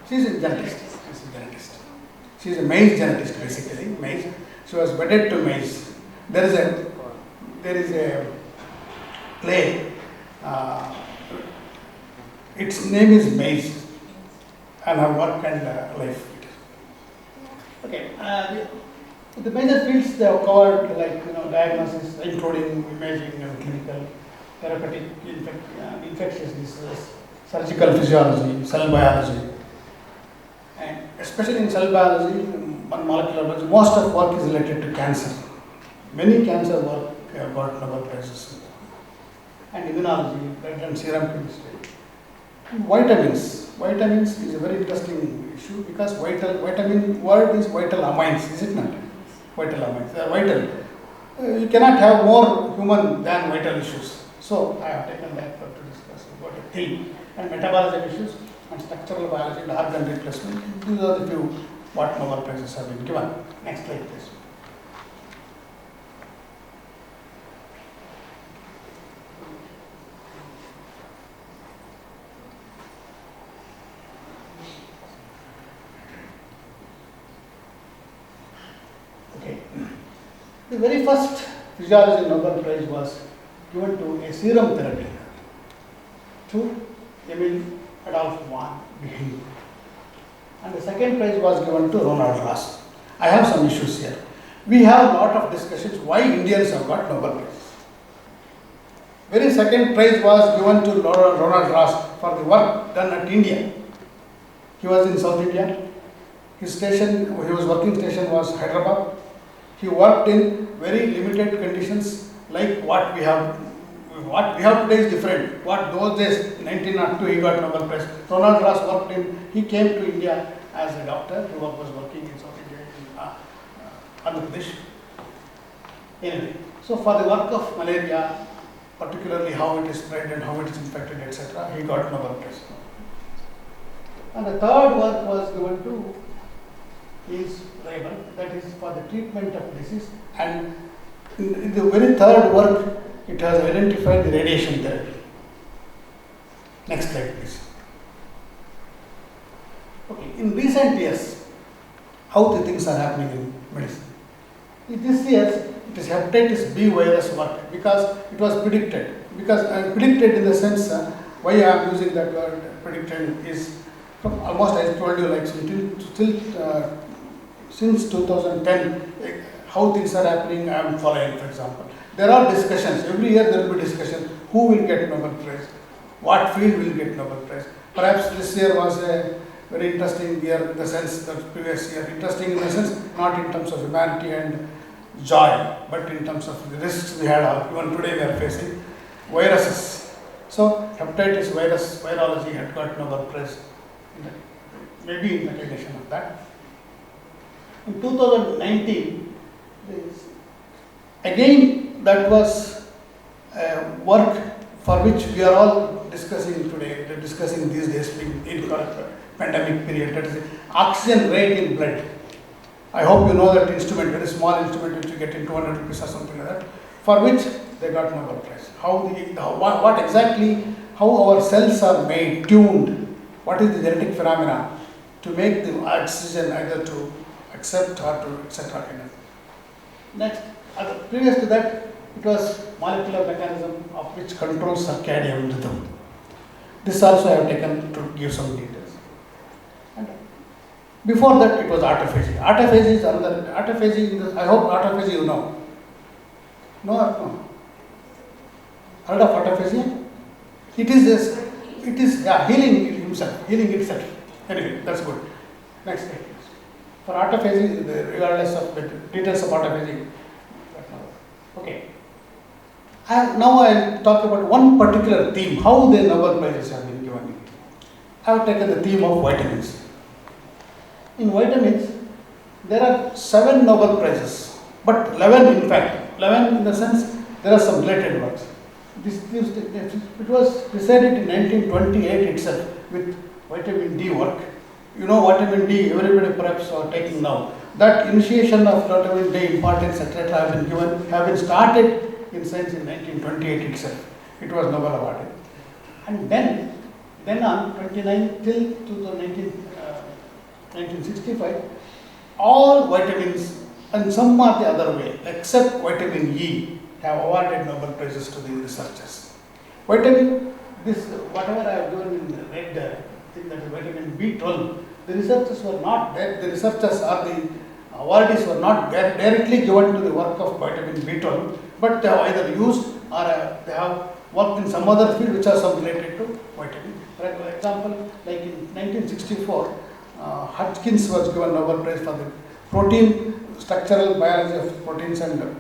She's a genetist. She's a maize genetist basically. Maize. She was wedded to maize. There is a play. Its name is Maize, and her work and life. Okay. The major fields they have covered, like diagnosis, including imaging and clinical, therapeutic, infectious diseases, surgical physiology, cell biology, and especially in cell biology, molecular biology, most of work is related to cancer. Many cancer work have got Nobel Prizes. And immunology, blood and serum chemistry. Vitamins is a very interesting issue because vitamin word is vital amines, is it not? Vital amines, they are vital. You cannot have more human than vital issues. So I have taken that to discuss about a theme and metabolism issues and structural biology and organ replacement. These are the few what Nobel Prizes have been given. Next slide, please. Okay. The very first physiology Nobel Prize was given to a serum therapy to Emil Adolph von Behring. And the second prize was given to Ronald Ross. I have some issues here. We have a lot of discussions why Indians have got Nobel Prize. Very second prize was given to Ronald Ross for the work done at India. He was in South India. His working station was Hyderabad. He worked in very limited conditions, like what we have today is different. What those days, 1902, he got Nobel Prize. Ronald Ross he came to India as a doctor. He was working in South India, in Andhra Pradesh. Anyway, so for the work of malaria, particularly how it is spread and how it is infected, etc., he got Nobel Prize. And the third work was given to his rival, that is for the treatment of disease. And in the very third work, it has identified the radiation therapy. Next slide, please. Okay, in recent years, how the things are happening in medicine. This year, it is hepatitis B virus work because it was predicted. Because predicted in the sense, why I am using that word predicted is from almost, I told you, like since 2010, how things are happening, I am following, for example. There are discussions, every year there will be discussion, who will get Nobel Prize, what field will get Nobel Prize. Perhaps this year was a very interesting year in the sense that previous year, interesting in the sense, not in terms of humanity and joy, but in terms of the risks we had, even today we are facing, viruses. So, hepatitis virus, virology had got Nobel Prize, maybe in recognition of that. In 2019, again that was work for which we are all discussing today, discussing these days in pandemic period, that is oxygen rate in blood. I hope you know that instrument, very small instrument which you get in 200 rupees or something like that, for which they got Nobel Prize. What exactly, how our cells are made, tuned, what is the genetic phenomena to make the oxygen either to accept or to etc. Next, previous to that, it was molecular mechanism of which controls circadian rhythm. This also I have taken to give some details. And before that, it was autophagy. Autophagy is another. Autophagy. I hope autophagy you know. No or no? Heard of autophagy? It is healing himself, healing itself. Anyway, that's good. Next slide. For autophagy, regardless of the details of autophagy. Okay. Now I will talk about one particular theme, how the Nobel Prizes have been given. I have taken the theme of vitamins. In vitamins, there are 7 Nobel Prizes, but 11 in fact. 11 in the sense, there are some related works. It was decided in 1928 itself with vitamin D work. You know, vitamin D, everybody perhaps are taking now. That initiation of vitamin D importance, etc., have been started in science in 1928 itself. It was Nobel awarded. And then on 29 till 1965, all vitamins and some are the other way, except vitamin E, have awarded Nobel Prizes to the researchers. Vitamin, whatever I have given in the red thing, that is vitamin B12, the researchers were not there, the researchers or the awardees were not directly given to the work of vitamin B12, but they have either used or they have worked in some other field which are some related to vitamin. For example, like in 1964, Hodgkins was given Nobel Prize for the protein, structural biology of proteins and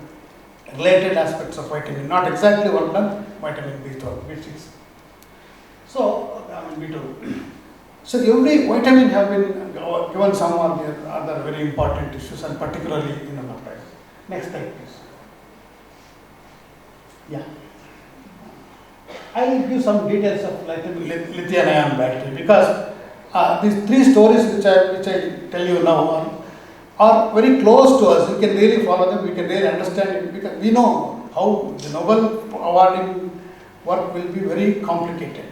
related aspects of vitamin, not exactly worked on vitamin B12, B6. So, B12. So, every vitamin have been given some or the other very important issues, and particularly in Nobel Prize. Next slide, please. Yeah. I will give some details of lithium-ion battery, because these three stories which I tell you now are very close to us. We can really follow them, we can really understand it, because we know how the Nobel awarding work will be very complicated.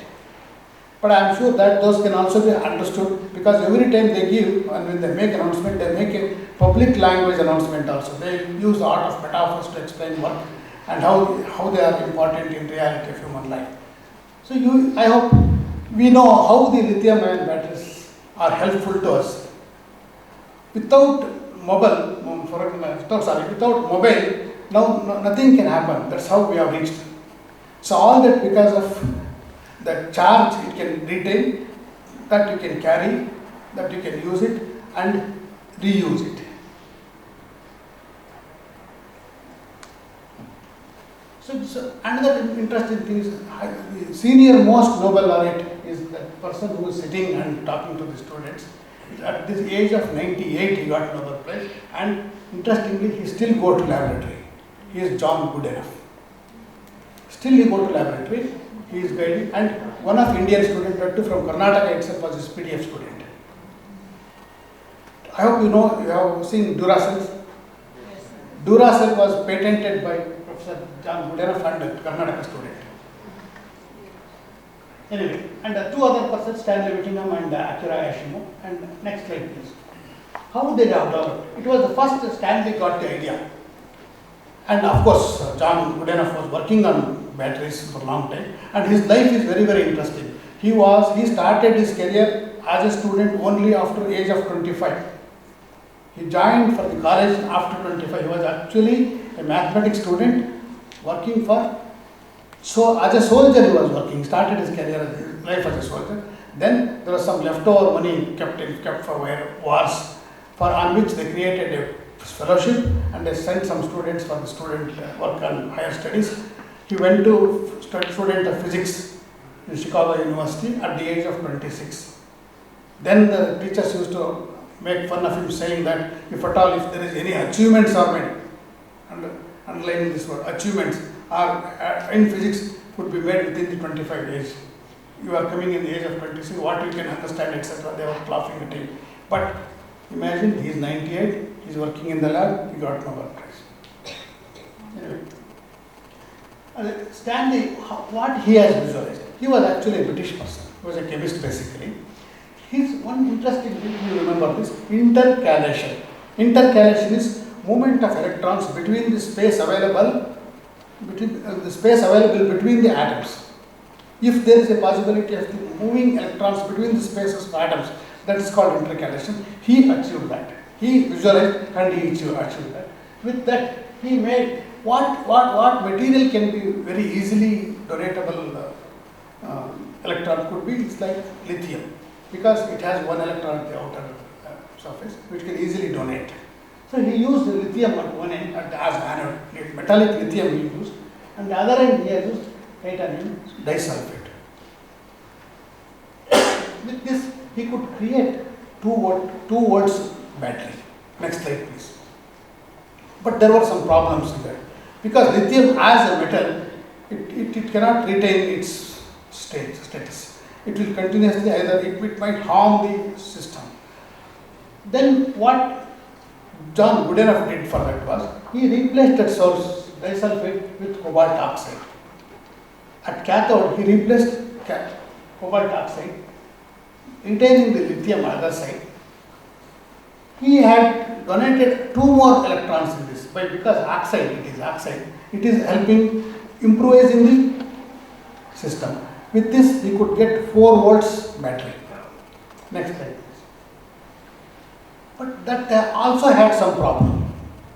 But I am sure that those can also be understood, because every time they give, and when they make announcement, they make a public language announcement also. They use the art of metaphors to explain work and how they are important in reality of human life. So I hope we know how the lithium-ion batteries are helpful to us. Without mobile, now nothing can happen. That's how we have reached. So all that because of the charge it can retain, that you can carry, that you can use it and reuse it. So another interesting thing is the senior most Nobel laureate is that person who is sitting and talking to the students. At this age of 98 he got Nobel Prize, and interestingly he still go to laboratory. He is John Goodenough. Still he go to laboratory, he is guiding, and one of Indian student from Karnataka itself was his PDF student. I hope you have seen Duracell. Duracell was patented by Professor John Goodenough and a Karnataka student. Anyway, and two other persons, Stanley Whittingham and Akira Ashimo. And next slide, please. How they have developed? It was the first Stanley got the idea. And of course, John Goodenough was working on batteries for a long time, and his life is very, very interesting. He started his career as a student only after age of 25. He joined for the college after 25. He was actually a mathematics student working for, so as a soldier he was working, started his career, life as a soldier. Then there was some leftover money kept for wars, on which they created a fellowship and they sent some students for the student work on higher studies. He went to student of physics in Chicago University at the age of 26. Then the teachers used to make fun of him, saying that if at all, if there is any achievements are made, underlining this word, achievements are in physics could be made within the 25 age. You are coming in the age of 26, what you can understand, etc. They were laughing at him. But imagine, he is 98, he is working in the lab, he got Nobel Prize. Anyway. Stanley, what he has visualized, he was actually a British person, he was a chemist basically. His one interesting thing, you remember this, intercalation. Intercalation is movement of electrons between the space available between the atoms. If there is a possibility of moving electrons between the spaces of atoms, that is called intercalation. He achieved that. He visualized and he achieved that. With that, he made what material can be very easily donatable electron could be. It's like lithium, because it has one electron at the outer surface, which can easily donate. So he used lithium at one end as anode, metallic lithium he used, and the other end he has used titanium disulfide. With this, he could create 2 volts battery. Next slide, please. But there were some problems in that, because lithium as a metal it cannot retain its status. It will continuously either it might harm the system. Then what John Goodenough did for that was he replaced that source disulfide with cobalt oxide. At cathode he replaced cobalt oxide, retaining the lithium on the other side. He had donated 2 more electrons in this, but because oxide, it is helping improvising the system. With this, he could get 4 volts battery. Next slide, please. But that also had some problem.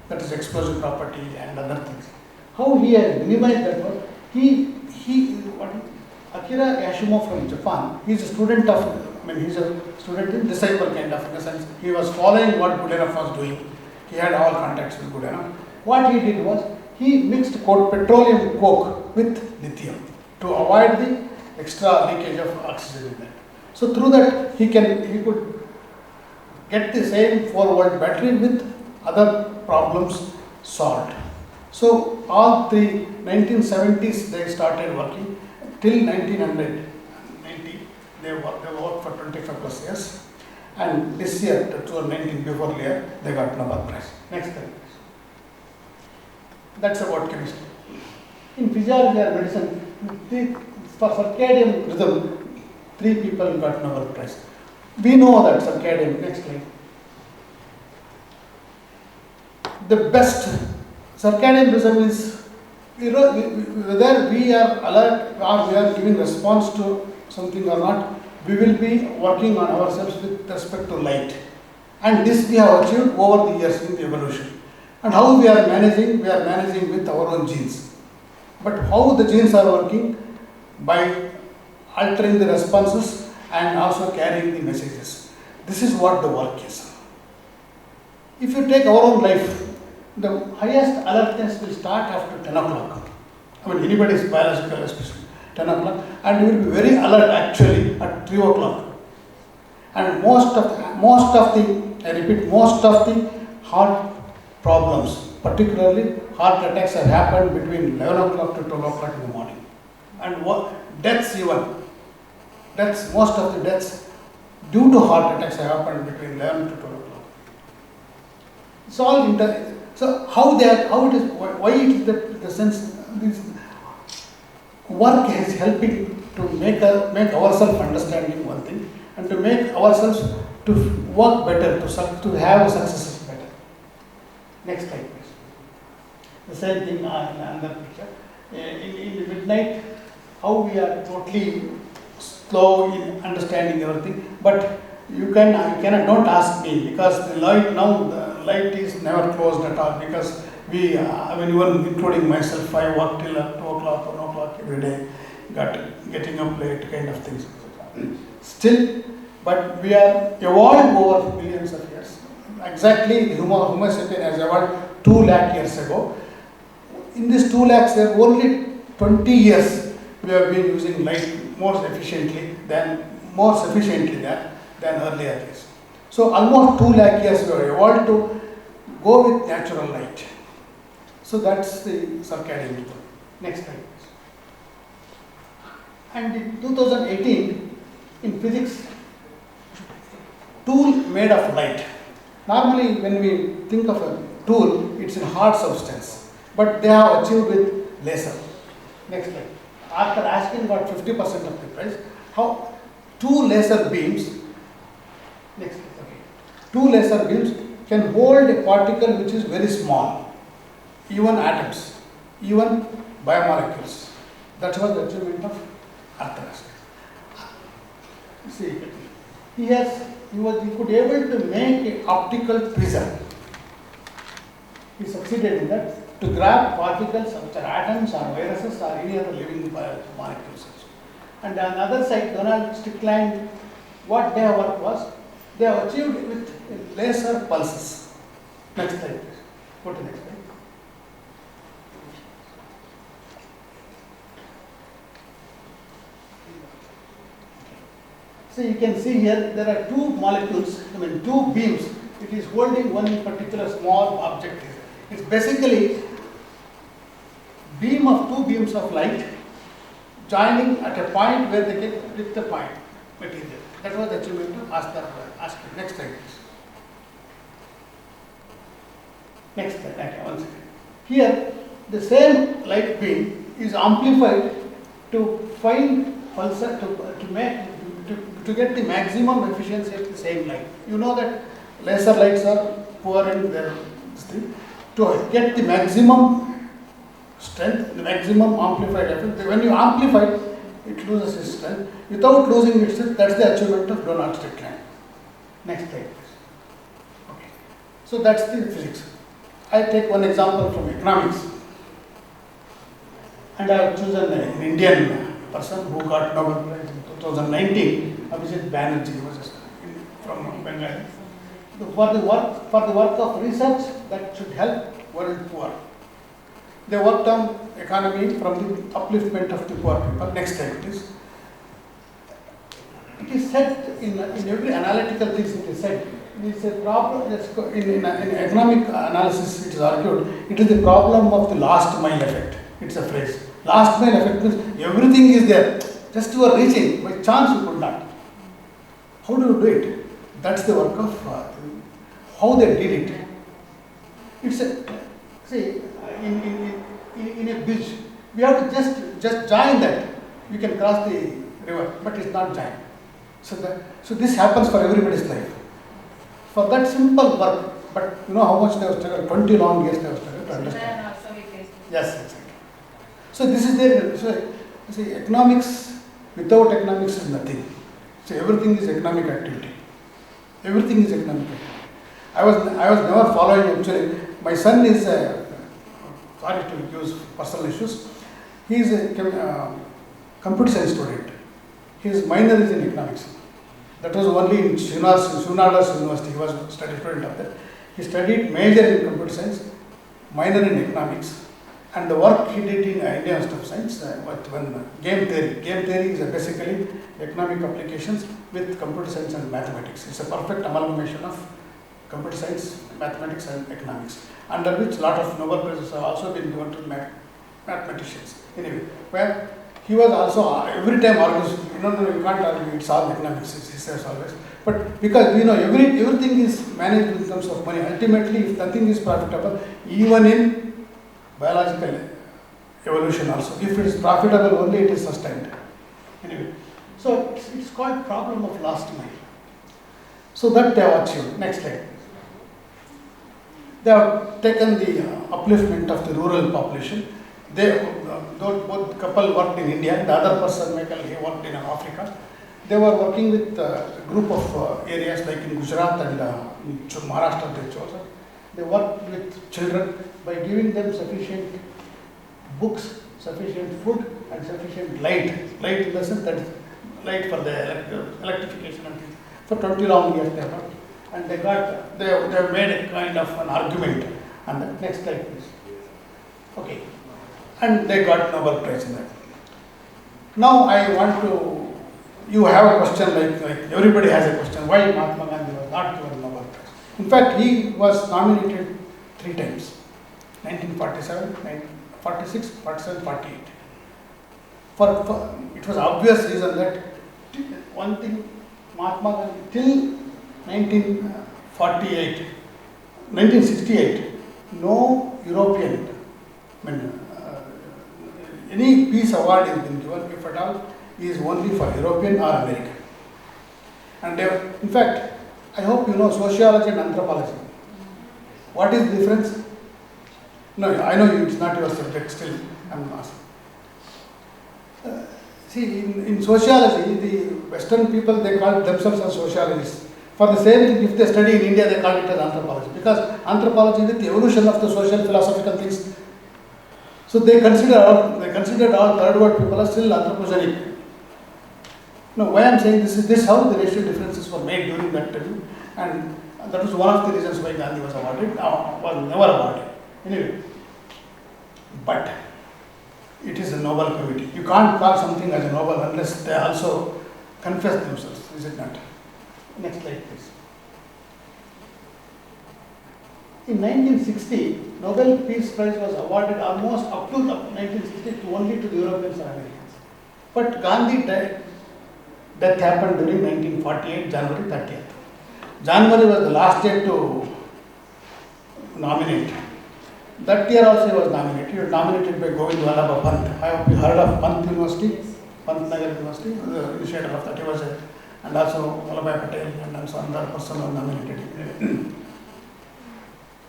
That is explosive property and other things. How he had minimized that was Akira Yashimo from Japan. He is a student of, he's a student in disciple kind of, in the sense he was following what Goodenough was doing. He had all contacts with Goodenough. What he did was he mixed petroleum coke with lithium to avoid the extra leakage of oxygen in that. So through that he could get the same 4 volt battery with other problems solved. So all the 1970s they started working till 1990 they worked for 25 plus years, and this year, 2019 before year, they got Nobel Prize. Next slide, please. That's about chemistry. In physiology or medicine, for circadian rhythm, 3 people got Nobel Prize. We know that circadian. Next slide. The best circadian rhythm is whether we are alert or we are giving response to something or not, we will be working on ourselves with respect to light. And this we have achieved over the years in the evolution. And how we are managing? We are managing with our own genes. But how the genes are working? By altering the responses and also carrying the messages. This is what the work is. If you take our own life, the highest alertness will start after 10 o'clock. Anybody's biological especially, 10 o'clock, and you will be very alert actually at 3 o'clock. And most of the heart problems, particularly heart attacks, have happened between 11 o'clock to 12 o'clock in the morning. And deaths even. Most of the deaths due to heart attacks have happened between 11 to 12 o'clock. It's all so why it is that the sense this work is helping to make ourselves understanding one thing, and to make ourselves to work better, to have successes better. Next slide, please. The same thing in another picture. In the midnight, how we are totally slow in understanding everything, but don't ask me, because the light is never closed at all, because even including myself, I work till 2 o'clock, 1 o'clock every day, getting up late kind of things. Still, but we are evolved over millions of years. Exactly, the Homo sapien has evolved 2 lakh years ago. In this 2 lakhs years, only 20 years we have been using light more sufficiently than earlier years. So almost 2 lakh years we have evolved to go with natural light. So that's the circadian rhythm. Next slide, please. And in 2018, in physics, tool made of light. Normally, when we think of a tool, it's in hard substance, but they have achieved with laser. Next slide. RCASC got 50% of the prize. How 2 laser beams? Next slide. Okay. 2 laser beams can hold a particle which is very small, even atoms, even biomolecules. That was the achievement of RCASC. See, he could able to make an optical tweezer. He succeeded in that, to grab particles which are atoms or viruses or any other living molecules. And on the other side, Donald Strickland, what their work was, they have achieved with laser pulses. Next slide, please. Go to the next slide. So you can see here there are 2 molecules, 2 beams. It is holding one particular small object. It's basically two beams of light joining at a point where they can hit the point material. That was the achievement of ask. Next slide, please. Next slide. Okay, one second. Here, the same light beam is amplified to find pulsar to get the maximum efficiency of the same light. You know that laser lights are poor in their thing. To get the maximum strength, the maximum amplified effect. When you amplify, it loses its strength. Without losing its strength, that's the achievement of Donald-Strickland. Next slide, please. Okay. So that's the physics. I take one example from economics. And I have chosen an Indian person who got Nobel Prize in 2019, Abhijit Banerjee, he was from Bengal. For the work of research that should help world poor. They worked on economy from the upliftment of the poor people. Next slide, please. It is said in every analytical thing it is said. It is a problem in economic analysis. It is argued it is the problem of the last mile effect. It's a phrase. Last mile effect means everything is there. Just you are reaching. By chance you could not. How do you do it? That's the work of how they did it. It's a see in a bridge. We have to just join that. We can cross the river, but it's not joined. So this happens for everybody's life. For that simple work, but you know how much they have struggled, 20 long years they have struggled to understand. Yes, exactly. So this is there. So see, economics, without economics is nothing. So everything is economic activity. Everything is economic activity. I was never following actually. My son is sorry to use personal issues. He is a computer science student. His minor is in economics. That was only in Srinagar's University. He was a study student of that. He studied major in computer science, minor in economics, and the work he did in Indian Institute of Science game theory. Game theory is basically economic applications with computer science and mathematics. It's a perfect amalgamation of computer science, mathematics, and economics, under which a lot of Nobel Prizes have also been given to mathematicians. Anyway, where he was also every time argues, no, you can't argue, it's all economics, he says always. But because we know everything is managed in terms of money. Ultimately, if nothing is profitable, even in biological evolution also, if it is profitable only, it is sustained. Anyway, so it's called problem of last mile. So that they have achieved. Next slide. They have taken the upliftment of the rural population. They both couple worked in India. The other person, Michael, he worked in Africa. They were working with a group of areas like in Gujarat and in Maharashtra. They chose. They worked with children by giving them sufficient books, sufficient food, and sufficient light. Light in the sense that light for the electrification and things. For 20 long years they worked. And they made a kind of an argument. And the next slide, please. Okay. And they got Nobel Prize in that. Now I want to, you have a question like everybody has a question. Why Mahatma Gandhi was not given Nobel Prize? In fact, he was nominated 3 times. 1947, 1946, 47, 48. It was obvious reason that one thing, Mahatma Gandhi till 1968, no European, any peace award has been given, if at all, is only for European or American. And in fact, I hope you know sociology and anthropology. What is the difference? No, I know it's not your subject, still I'm asking. See, in sociology, the Western people, they call themselves as sociologists. For the same thing, if they study in India, they call it as anthropology. Because anthropology is the evolution of the social philosophical things. So they considered all third world people are still anthropogenic. Now, why I am saying this is how the racial differences were made during that time, and that was one of the reasons why Gandhi was awarded, was never awarded. Anyway, but it is a Nobel committee. You can't call something as a Nobel unless they also confess themselves, is it not? Next slide, please. In 1960, Nobel Peace Prize was awarded almost up to 1960 to only to the Europeans and Americans. But Gandhi death happened during 1948, January 30th. January was the last day to nominate. That year also he was nominated. He was nominated by Govind Vallabha Pant. I hope you heard of Pant University, Pant Nagar University, the initiator of that. He was a, and also Vallabhbhai Patel and also another person was nominated.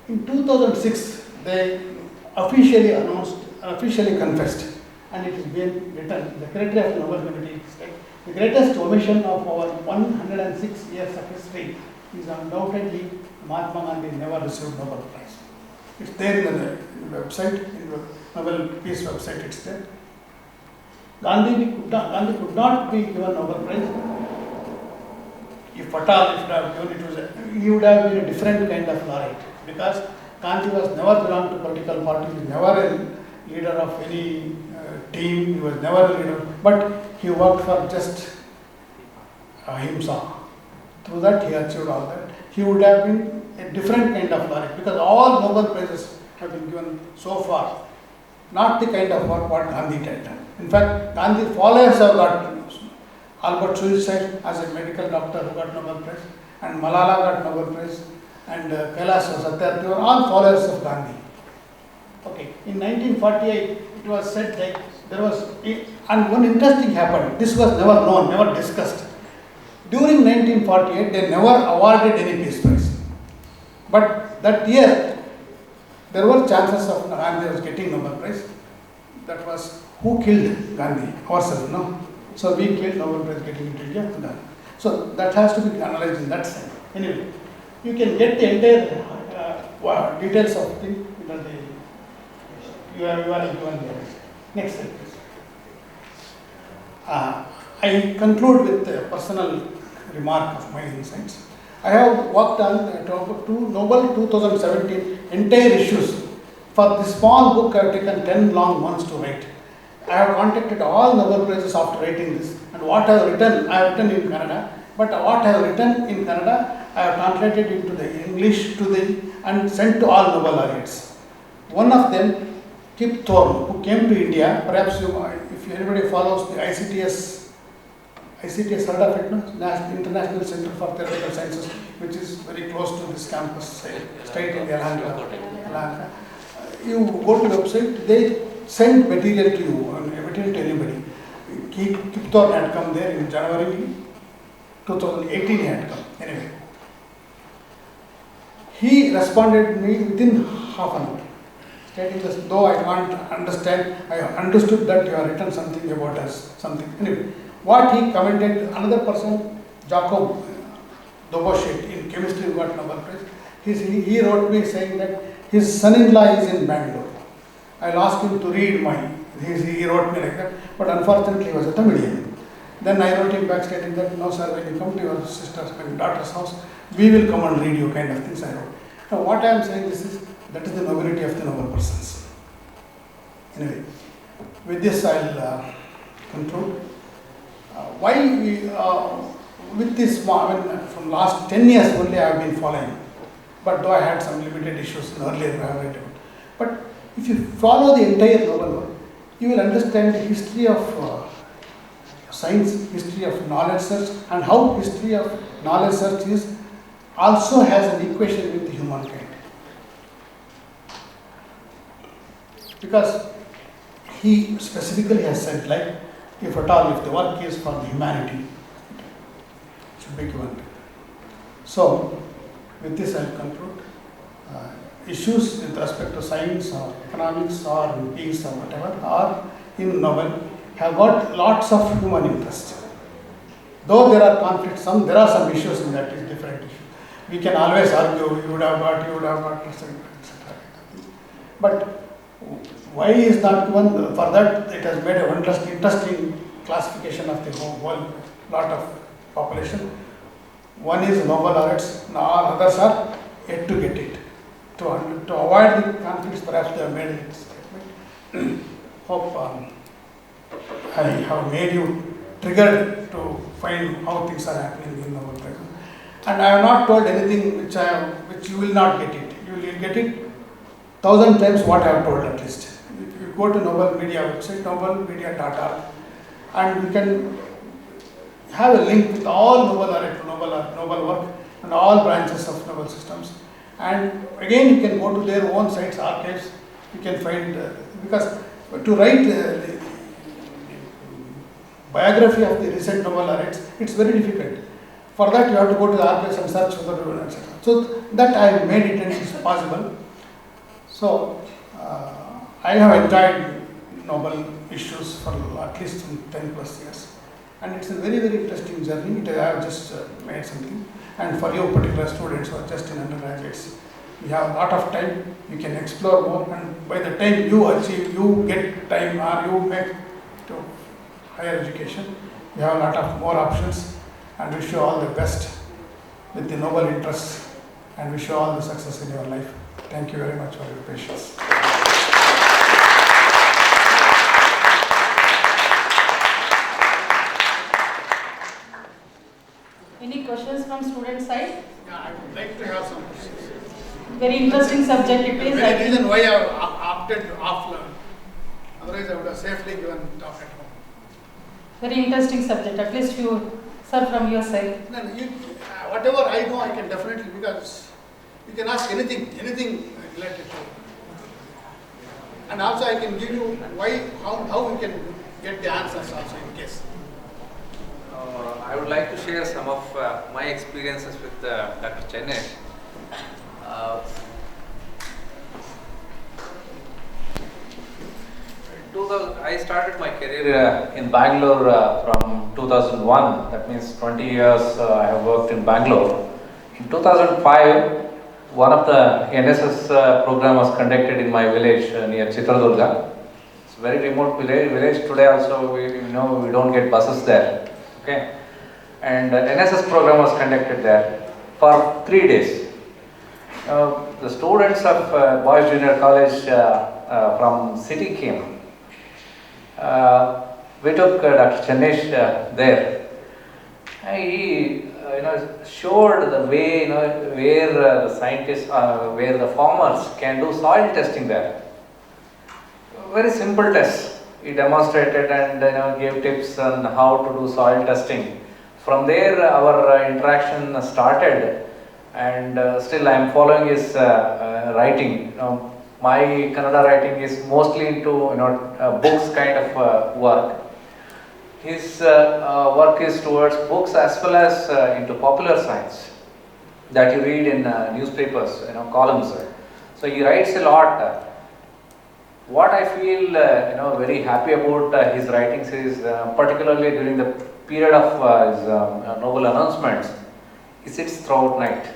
In 2006, they officially announced, officially confessed, and it is being written. The Secretary of the Nobel Committee said the greatest omission of our 106 years of history is undoubtedly Mahatma Gandhi never received Nobel Prize. It's there in the website, in the Nobel Peace website. It's there. Gandhi could not be given Nobel Prize. If at all, if he would have given it, he would have been a different kind of laureate. Because Gandhi was never belonged to political party, he was never a leader of any team, he was never a leader, but he worked for just ahimsa. Through that he achieved all that. He would have been a different kind of laureate, because all Nobel Prizes have been given so far, not the kind of work what Gandhi did. In fact, Gandhi followers have got Albert Einstein as a medical doctor who got Nobel Prize, and Malala got Nobel Prize, and Kailash Satyarthi were all followers of Gandhi. Okay, in 1948, it was said that there was, and one interesting happened. This was never known, never discussed. During 1948, they never awarded any peace prize. But that year, there were chances of Gandhi was getting Nobel Prize. That was who killed Gandhi? Ourselves, no? So we killed Nobel Prize getting into India. So that has to be analyzed in that sense. Anyway, you can get the entire details of the, you are given there. Next slide, please. I conclude with a personal remark of my insights. I have worked on two Nobel 2017 entire issues. For this small book, I have taken 10 long months to write. I have contacted all Nobel Prizes after writing this, and what I have written in Kannada, but what I have written in Kannada, I have translated into the English and sent to all Nobel laureates. One of them, Kip Thorne, who came to India, perhaps if anybody follows the ICTS heard of it, no? International Center for Theoretical Sciences, which is very close to this campus, straight in Yelahanka. You go to the website, they send material to you, material to anybody. Kip Thorne had come there in January 2018, he had come. Anyway, he responded to me within half an hour, stating this, though I can't understand, I understood that you have written something about us, something. Anyway, what he commented, another person, Jacob Doboshet, in chemistry got Nobel Prize, he wrote me saying that his son-in-law is in Bangalore. I'll ask him to read he wrote me like that, but unfortunately he was a Tamilian. Then I wrote him back stating that, no sir, when you come to your sister's, my daughter's house, we will come and read you, kind of things I wrote. Now what I am saying that is the nobility of the noble persons. Anyway, with this I'll conclude. Why we, with this, from last 10 years only I have been following, but though I had some limited issues in earlier I have written. But if you follow the entire Nobel work, you will understand the history of science, history of knowledge search, and how history of knowledge search also has an equation with humankind. Because he specifically has said, like, if at all, if the work is for the humanity, it should be given. So, with this I will conclude. Issues with respect to science or economics or peace or whatever, or in Nobel, have got lots of human interest. Though there are conflicts, there are some issues in that is different issue. We can always argue, you would have got, etc. But why is not given? For that, it has made a interesting classification of the whole lot of population. One is Nobel laureates, now all others are yet to get it. To avoid the conflicts, perhaps they have made it statement. Hope I have made you triggered to find how things are happening in Nobel Prize. And I have not told anything which you will not get it. You will get it 1,000 times what I have told at least. If you go to Nobel Media website, nobelmedia.org, and you can have a link with all Nobel work and all branches of Nobel systems. And again, you can go to their own sites, archives. You can find because to write the biography of the recent Nobel laureates, it's very difficult. For that, you have to go to the archives and search for the etc. So that I have made it and it's possible. So I have enjoyed Nobel issues for at least 10 plus years. And it's a very, very interesting journey. I have just made something. And for you particular students who are just in undergraduates, you have a lot of time, you can explore more, and by the time you get time or you make to higher education, you have a lot of more options, and wish you all the best with the noble interests, and wish you all the success in your life. Thank you very much for your patience. Any questions from student side? Yeah, I would like to have some questions. Very interesting subject it is. The very reason why I have opted offline, otherwise I would have safely given talk at home. Very interesting subject. At least you, sir, from your side. No, whatever I know, I can definitely, because you can ask anything related to. And also I can give you how we can get the answers also in case. I would like to share some of my experiences with Dr. Chennai. I started my career in Bangalore from 2001. That means 20 years I have worked in Bangalore. In 2005, one of the NSS program was conducted in my village near Chitradurga. It's a very remote village. Today also we don't get buses there. Okay, and NSS program was conducted there for 3 days. The students of Boys Junior College from city came. We took Dr. Channesh there. He showed the way where the scientists, where the farmers can do soil testing there. Very simple test. He demonstrated and gave tips on how to do soil testing. From there, our interaction started, and still I am following his writing. My Kannada writing is mostly into books kind of work. His work is towards books as well as into popular science that you read in newspapers, columns. So he writes a lot. What I feel very happy about his writings is particularly during the period of his Nobel announcements, he sits throughout night.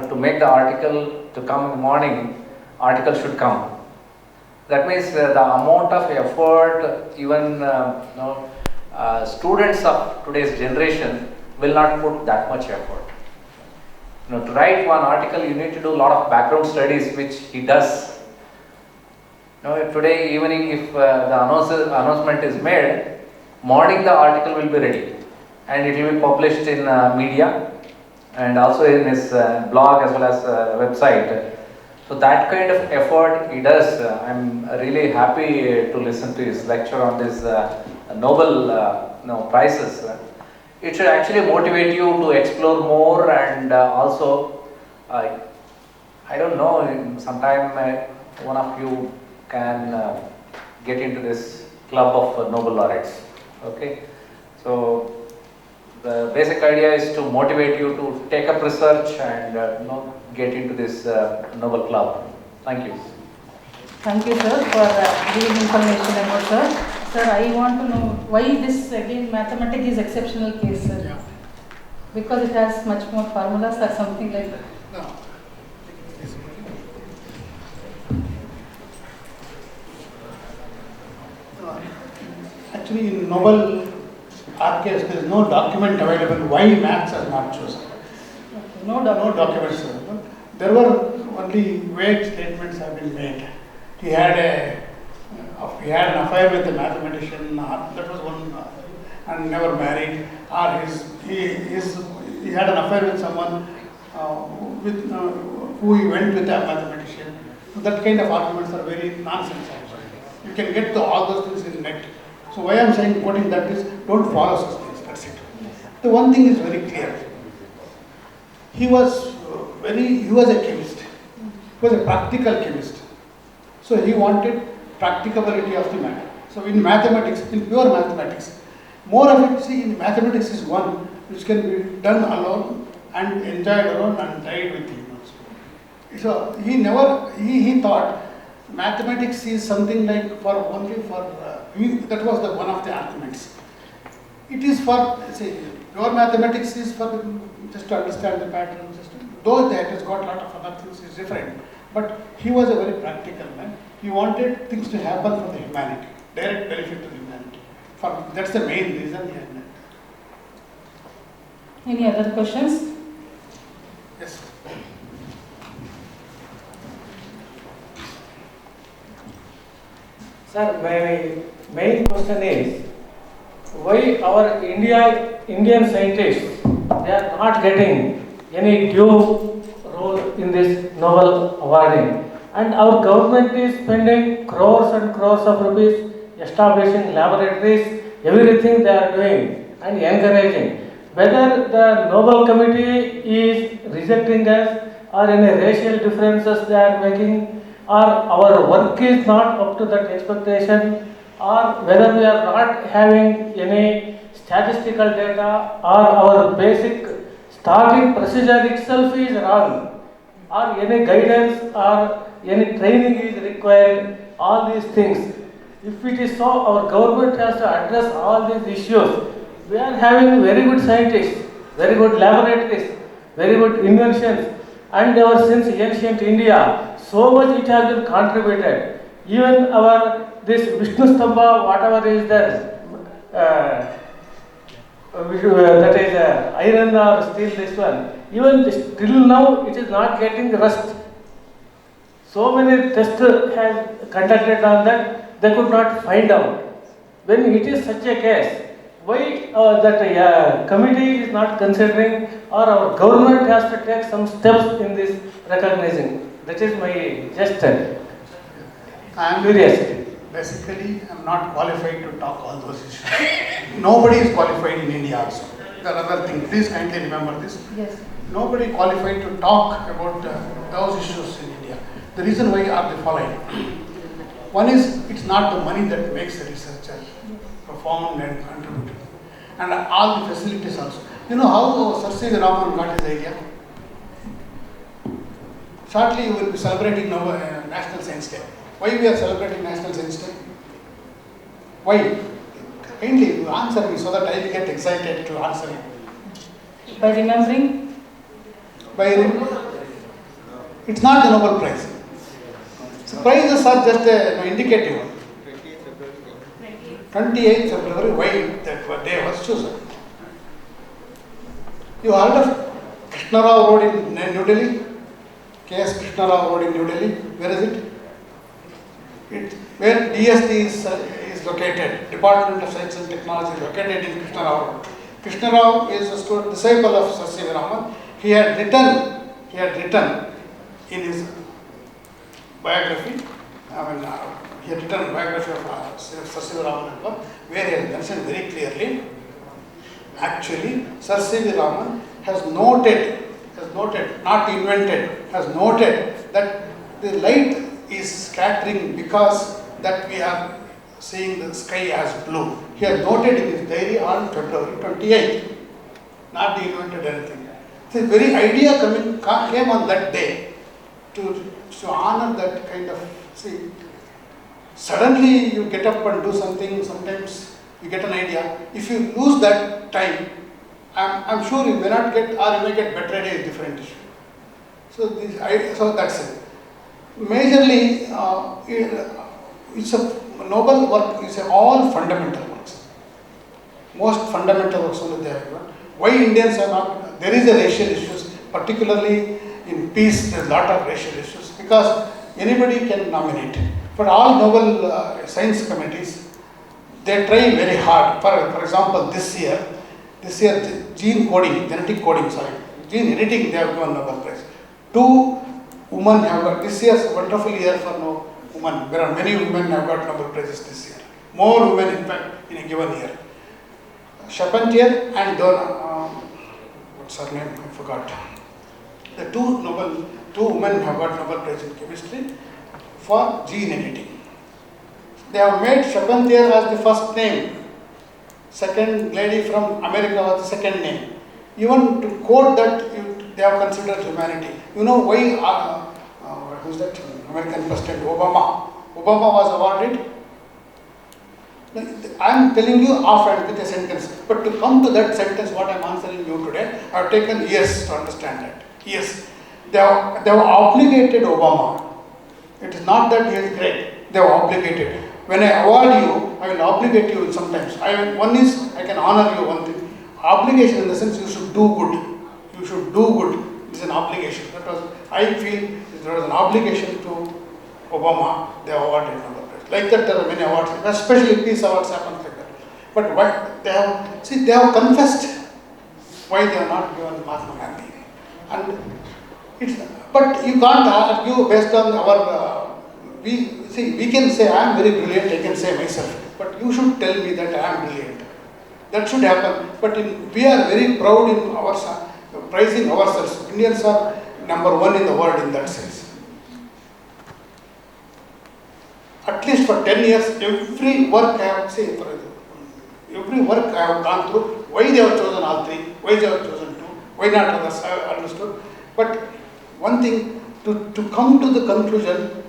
To make the article to come in the morning, article should come. That means the amount of effort even students of today's generation will not put that much effort. To write one article, you need to do a lot of background studies, which he does. Today evening, if the announcement is made, morning the article will be ready, and it will be published in media and also in his blog as well as website. So that kind of effort he does. I'm really happy to listen to his lecture on this Nobel prizes. It should actually motivate you to explore more, and also I don't know, sometime one of you can get into this club of Nobel laureates. Okay, so the basic idea is to motivate you to take up research and get into this Nobel club. Thank you. Thank you, sir, for giving information about sir. Sir, I want to know why this again mathematics is exceptional case, sir. Yeah. Because it has much more formulas or something like that. No. Actually, in Nobel RCASC, there is no document available why maths are not chosen. Okay, no No doubt. documents available. There were only vague statements have been made. He had an affair with a mathematician. That was one, and never married. Or he had an affair with someone who he went with a mathematician. So that kind of arguments are very nonsense actually. You can get to all those things in net. So why I am saying quoting that is, don't follow such things, that's it. The one thing is very clear. He was a chemist. He was a practical chemist. So he wanted practicability of the matter. So in mathematics, in pure mathematics, more of it, see, in mathematics is one which can be done alone and enjoyed alone and died with him also. So he thought mathematics is something like that was one of the arguments. It is for, say, pure mathematics is for just to understand the pattern, though that has got a lot of other things, is different. But he was a very practical man. He wanted things to happen for the humanity, direct benefit to humanity. That's the main reason he had that. Any other questions? Yes. Sir, my main question is, why our Indian scientists, they are not getting any due role in this Nobel awarding, and our government is spending crores and crores of rupees establishing laboratories, everything they are doing and encouraging. Whether the Nobel Committee is rejecting us or any racial differences they are making, or our work is not up to that expectation, or whether we are not having any statistical data, or our basic starting procedure itself is wrong, or any guidance or any training is required, all these things. If it is so, our government has to address all these issues. We are having very good scientists, very good laboratories, very good inventions, and ever since ancient India, so much it has been contributed. Even this Vishnu Stamba, whatever is there, that is iron or steel, this one, even till now it is not getting rust. So many tests have conducted on that, they could not find out. When it is such a case, why that committee is not considering, or our government has to take some steps in this recognizing? That is my just curiosity. Basically, I am not qualified to talk all those issues. Nobody is qualified in India also. The other thing, please kindly remember this. Yes. Nobody qualified to talk about those issues in India. The reason why are the following. One is, it's not the money that makes the researcher perform and contribute. And all the facilities also. You know how Samvedhanam got his idea? Shortly you will be celebrating National Science Day. Why we are celebrating National Science Day? Why? Kindly answer me so that I will get excited to answer you. By remembering? It's not the Nobel Prize. So prizes are just indicative. 28th February, why that day was chosen? You heard of Krishna Rao Road in New Delhi? K.S. Krishna Rao Road in New Delhi. Where is it? Where DST is located, Department of Science and Technology, located in Krishna Rao Road. Krishna Rao is a disciple of Samvedhanam. He had written in his biography, he had written a biography of Samvedhanam, where he has mentioned very clearly, actually, Sir C.V. Raman has noted, not invented, has noted that the light is scattering because that we are seeing the sky as blue. He has noted in his diary on February 28th, not invented anything. The very idea came on that day to honor that kind of, see, suddenly you get up and do something, sometimes you get an idea. If you lose that time, I'm sure you may not get, or you may get better idea, is different issue. So that's it. Majorly, it's a noble work, it's all fundamental works. Most fundamental works only they have given. Why Indians are not, there is a racial issues, particularly in peace, there is a lot of racial issues, because anybody can nominate. But all Nobel science committees, they try very hard. For example, this year, gene editing, they have given Nobel Prize. 2 women have got, this year is a wonderful year for no women. There are many women have got Nobel Prizes this year. More women in fact in a given year. Charpentier and Donna, what's her name? I forgot. The two women have got Nobel Prize in chemistry for gene editing. They have made Charpentier as the first name. Second lady from America was the second name. Even to quote that, they have considered humanity. You know why, who's that? American President Obama. Obama was awarded. I am telling you offhand with a sentence, but to come to that sentence, what I am answering you today, I have taken years to understand that. Yes, they have obligated Obama. It is not that he is great, they have obligated. When I award you, I will obligate you sometimes. One is, I can honor you one thing. Obligation in the sense you should do good. You should do good. It is an obligation. That was, I feel there was an obligation to Obama, they awarded Nobel Prize. Like that there are many awards, especially peace awards happen like that. But what they have confessed why they are not given Mahatma Gandhi. And but you can't argue based on our, we can say I am very brilliant, I can say myself, but you should tell me that I am brilliant. That should happen. But we are very proud in our praising ourselves. Indians are number one in the world in that sense. At least for 10 years, every work I have every work I have gone through, why they have chosen all three, why they have chosen two, why not others, I have understood. But one thing, to come to the conclusion,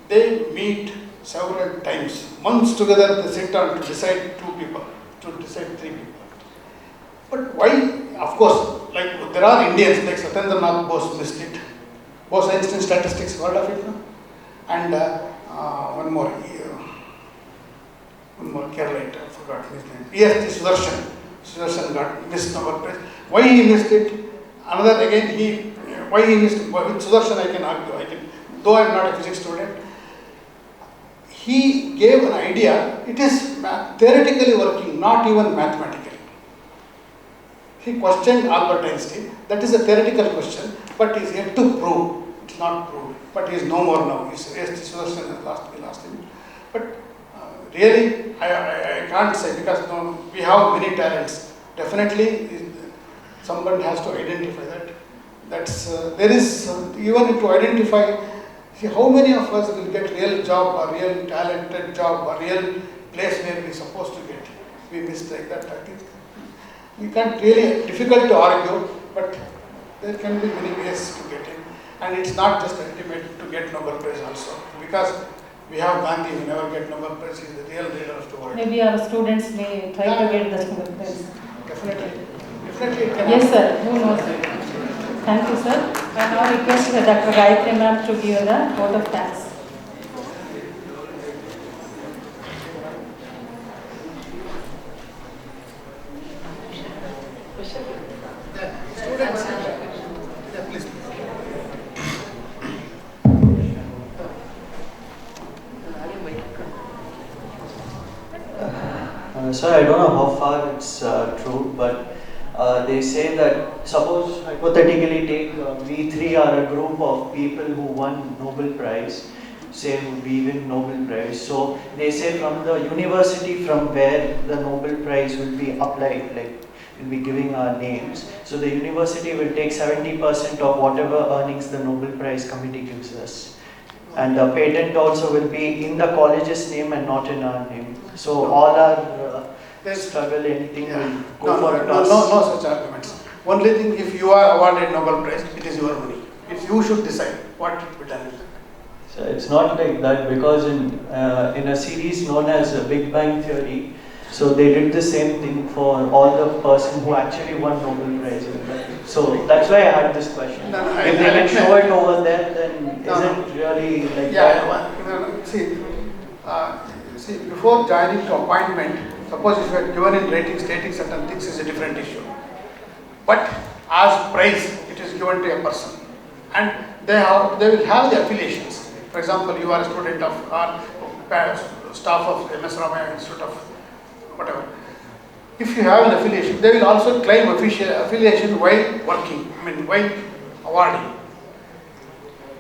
they meet several times, months together, they sit down to decide two people, to decide three people. But why? Of course, like there are Indians like Satyendranath Bose missed it. Bose-Einstein statistics, heard of it? No? And one more Keralite, I forgot his name. Yes, Sudarshan got missed Nobel Prize. Why he missed it? Another again, why he missed it? With Sudarshan I can argue, though I am not a physics student. He gave an idea, it is theoretically working, not even mathematically. He questioned Albert Einstein, that is a theoretical question, but he is yet to prove, it is not proved, but he is no more now, he is Sudarshan has lost him. But really, I can't say, because we have many talents. Definitely, someone has to identify that. There is, even to identify, see how many of us will get real job or real talented job or real place where we are supposed to get. We miss like that, I think. We can't really, difficult to argue, but there can be many ways to get in. And it's not just ultimate to get Nobel Prize also. Because we have Gandhi, we never get Nobel Prize, he is the real leader of the world. Maybe our students may try to get the Nobel Prize. Definitely it can Yes, happen. sir. Who knows? Thank you, sir. I now request Dr. Gayatri ma'am to give the vote of thanks. Students, please. Sir, I don't know how far it's true, but they say that, suppose hypothetically take we three are a group of people who won Nobel Prize, say we win Nobel Prize. So they say from the university from where the Nobel Prize will be applied, like will be giving our names. So the university will take 70% of whatever earnings the Nobel Prize committee gives us. And the patent also will be in the college's name and not in our name. So all our struggle, anything will go for a toss. No such arguments. Only thing, if you are awarded Nobel Prize, it is your money. If you should decide what to be done with it. So it's not like that, because in a series known as Big Bang Theory, so they did the same thing for all the person who actually won Nobel Prize. So that's why I had this question. No, if they can show it over there, then isn't really like that? See, before joining to appointment, suppose if you are given in rating stating certain things is a different issue. But as prize, it is given to a person. And they will have the affiliations. For example, you are a student of staff of MS Ramaya Institute of whatever. If you have an affiliation, they will also claim affiliation while working, while awarding.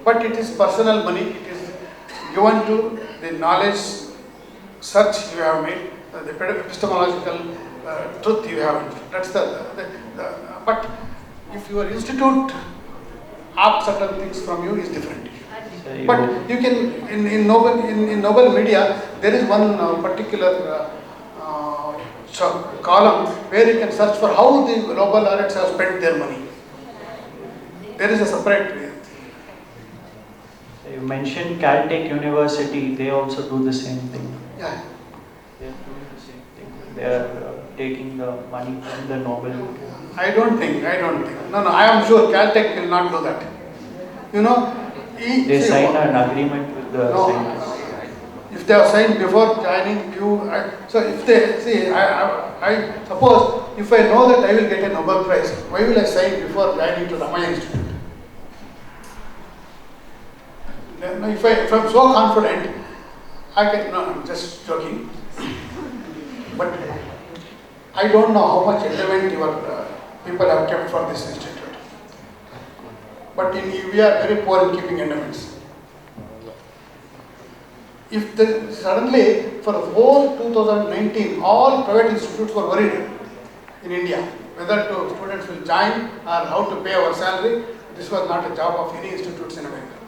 but it is personal money. It is given to the knowledge search you have made, the epistemological truth you have. That's but if your institute asks certain things from you is different. But you can in Nobel Media there is one particular column where you can search for how the Nobel laureates have spent their money. There is a separate way. You mentioned Caltech University, they also do the same thing. Yeah. They are doing the same thing. They are taking the money from the Nobel. I don't think. No, I am sure Caltech will not do that. You know, They sign an agreement with the scientists. If they have signed before joining you, so if they see, I suppose if I know that I will get a Nobel Prize, why will I sign before joining to Ramaya Institute? If I'm so confident, I can. No, I'm just joking. But I don't know how much endowment your people have kept for this institute. But we are very poor in keeping endowments. If suddenly for the whole 2019, all private institutes were worried in India whether students will join or how to pay our salary. This was not a job of any institutes in America.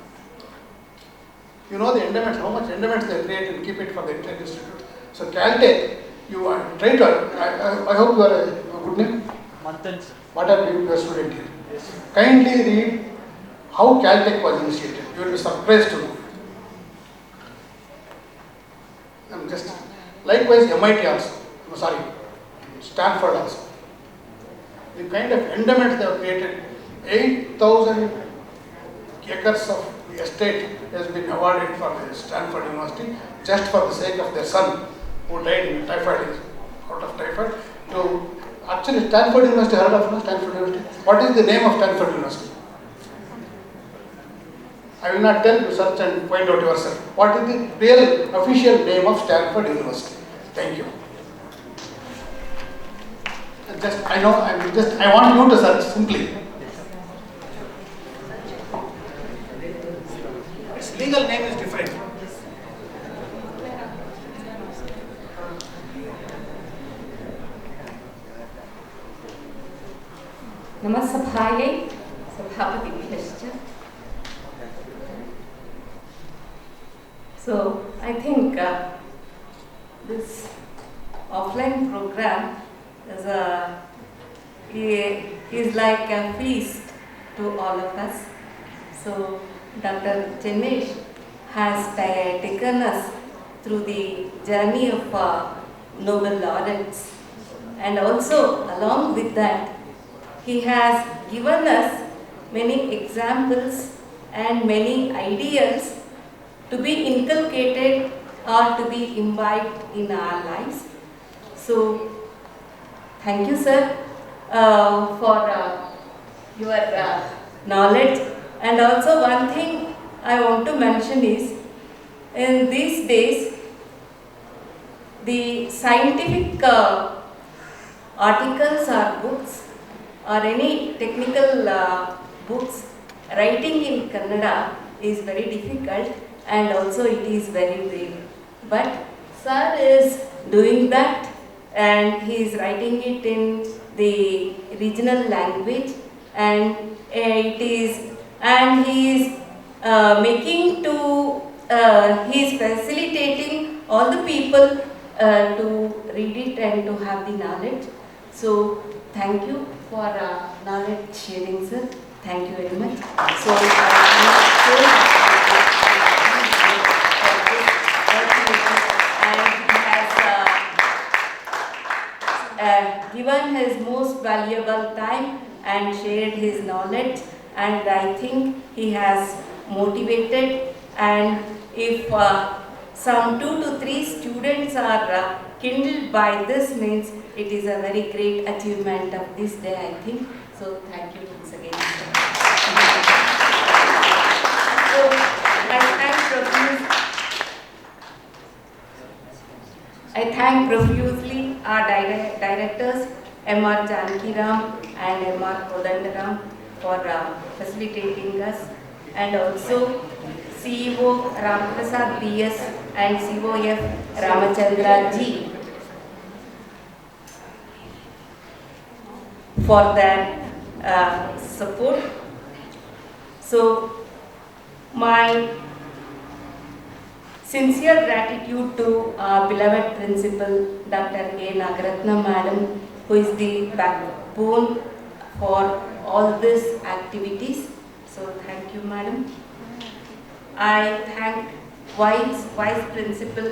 You know the endowments, how much endowments they create and keep it for the entire institute. So Caltech, you are try to. I hope you are a good name. Manthan. What are you a student here? Yes. Kindly read how Caltech was initiated. You will be surprised to know. I'm just likewise MIT also. Stanford also. The kind of endowments they have created, 8,000 acres of the estate has been awarded for the Stanford University just for the sake of their son who died in typhoid, out of typhoid. Actually, Stanford University, heard of Stanford University? What is the name of Stanford University? I will not tell you, search and find out yourself. What is the real official name of Stanford University? Thank you. I want you to search simply. Its legal name is different. Namasabhayai Sabhapatibhyascha. So I think this offline program is like a feast to all of us. So Dr. Channesh has taken us through the journey of Nobel laureates, and also along with that he has given us many examples and many ideals to be inculcated or to be imbibed in our lives. So, thank you, sir, for your knowledge. And also one thing I want to mention is, in these days, the scientific articles or books or any technical books, writing in Kannada is very difficult and also it is very rare. But sir is doing that and he is writing it in the regional language, and he is making to he is facilitating all the people to read it and to have the knowledge. So thank you for knowledge sharing, sir. Thank you very much. So given his most valuable time and shared his knowledge, and I think he has motivated, and if some 2 to 3 students are kindled by this, means it is a very great achievement of this day, I think. So thank you once again. So I thank profusely our directors, M.R. Jankiram and M.R. Kodandaram, for facilitating us, and also CEO Ramprasad BS and COF Ramachandra G for their support. So my sincere gratitude to our beloved principal, Dr. A. Nagaratna Madam, who is the backbone for all these activities. So thank you, Madam. I thank Vice Principal,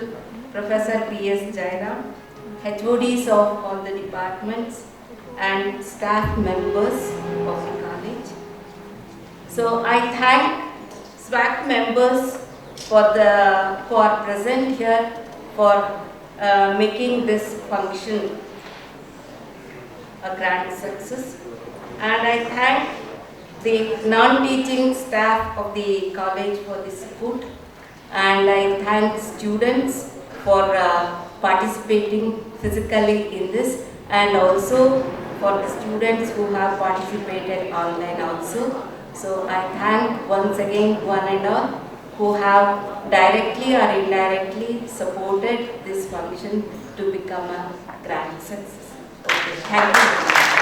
Professor P.S. Jairam, HODs of all the departments, and staff members of the college. So I thank SWAC members for present here for making this function a grand success, and I thank the non-teaching staff of the college for the support, and I thank students for participating physically in this, and also for the students who have participated online also. So I thank once again one and all who have directly or indirectly supported this function to become a grand success. Okay, thank you.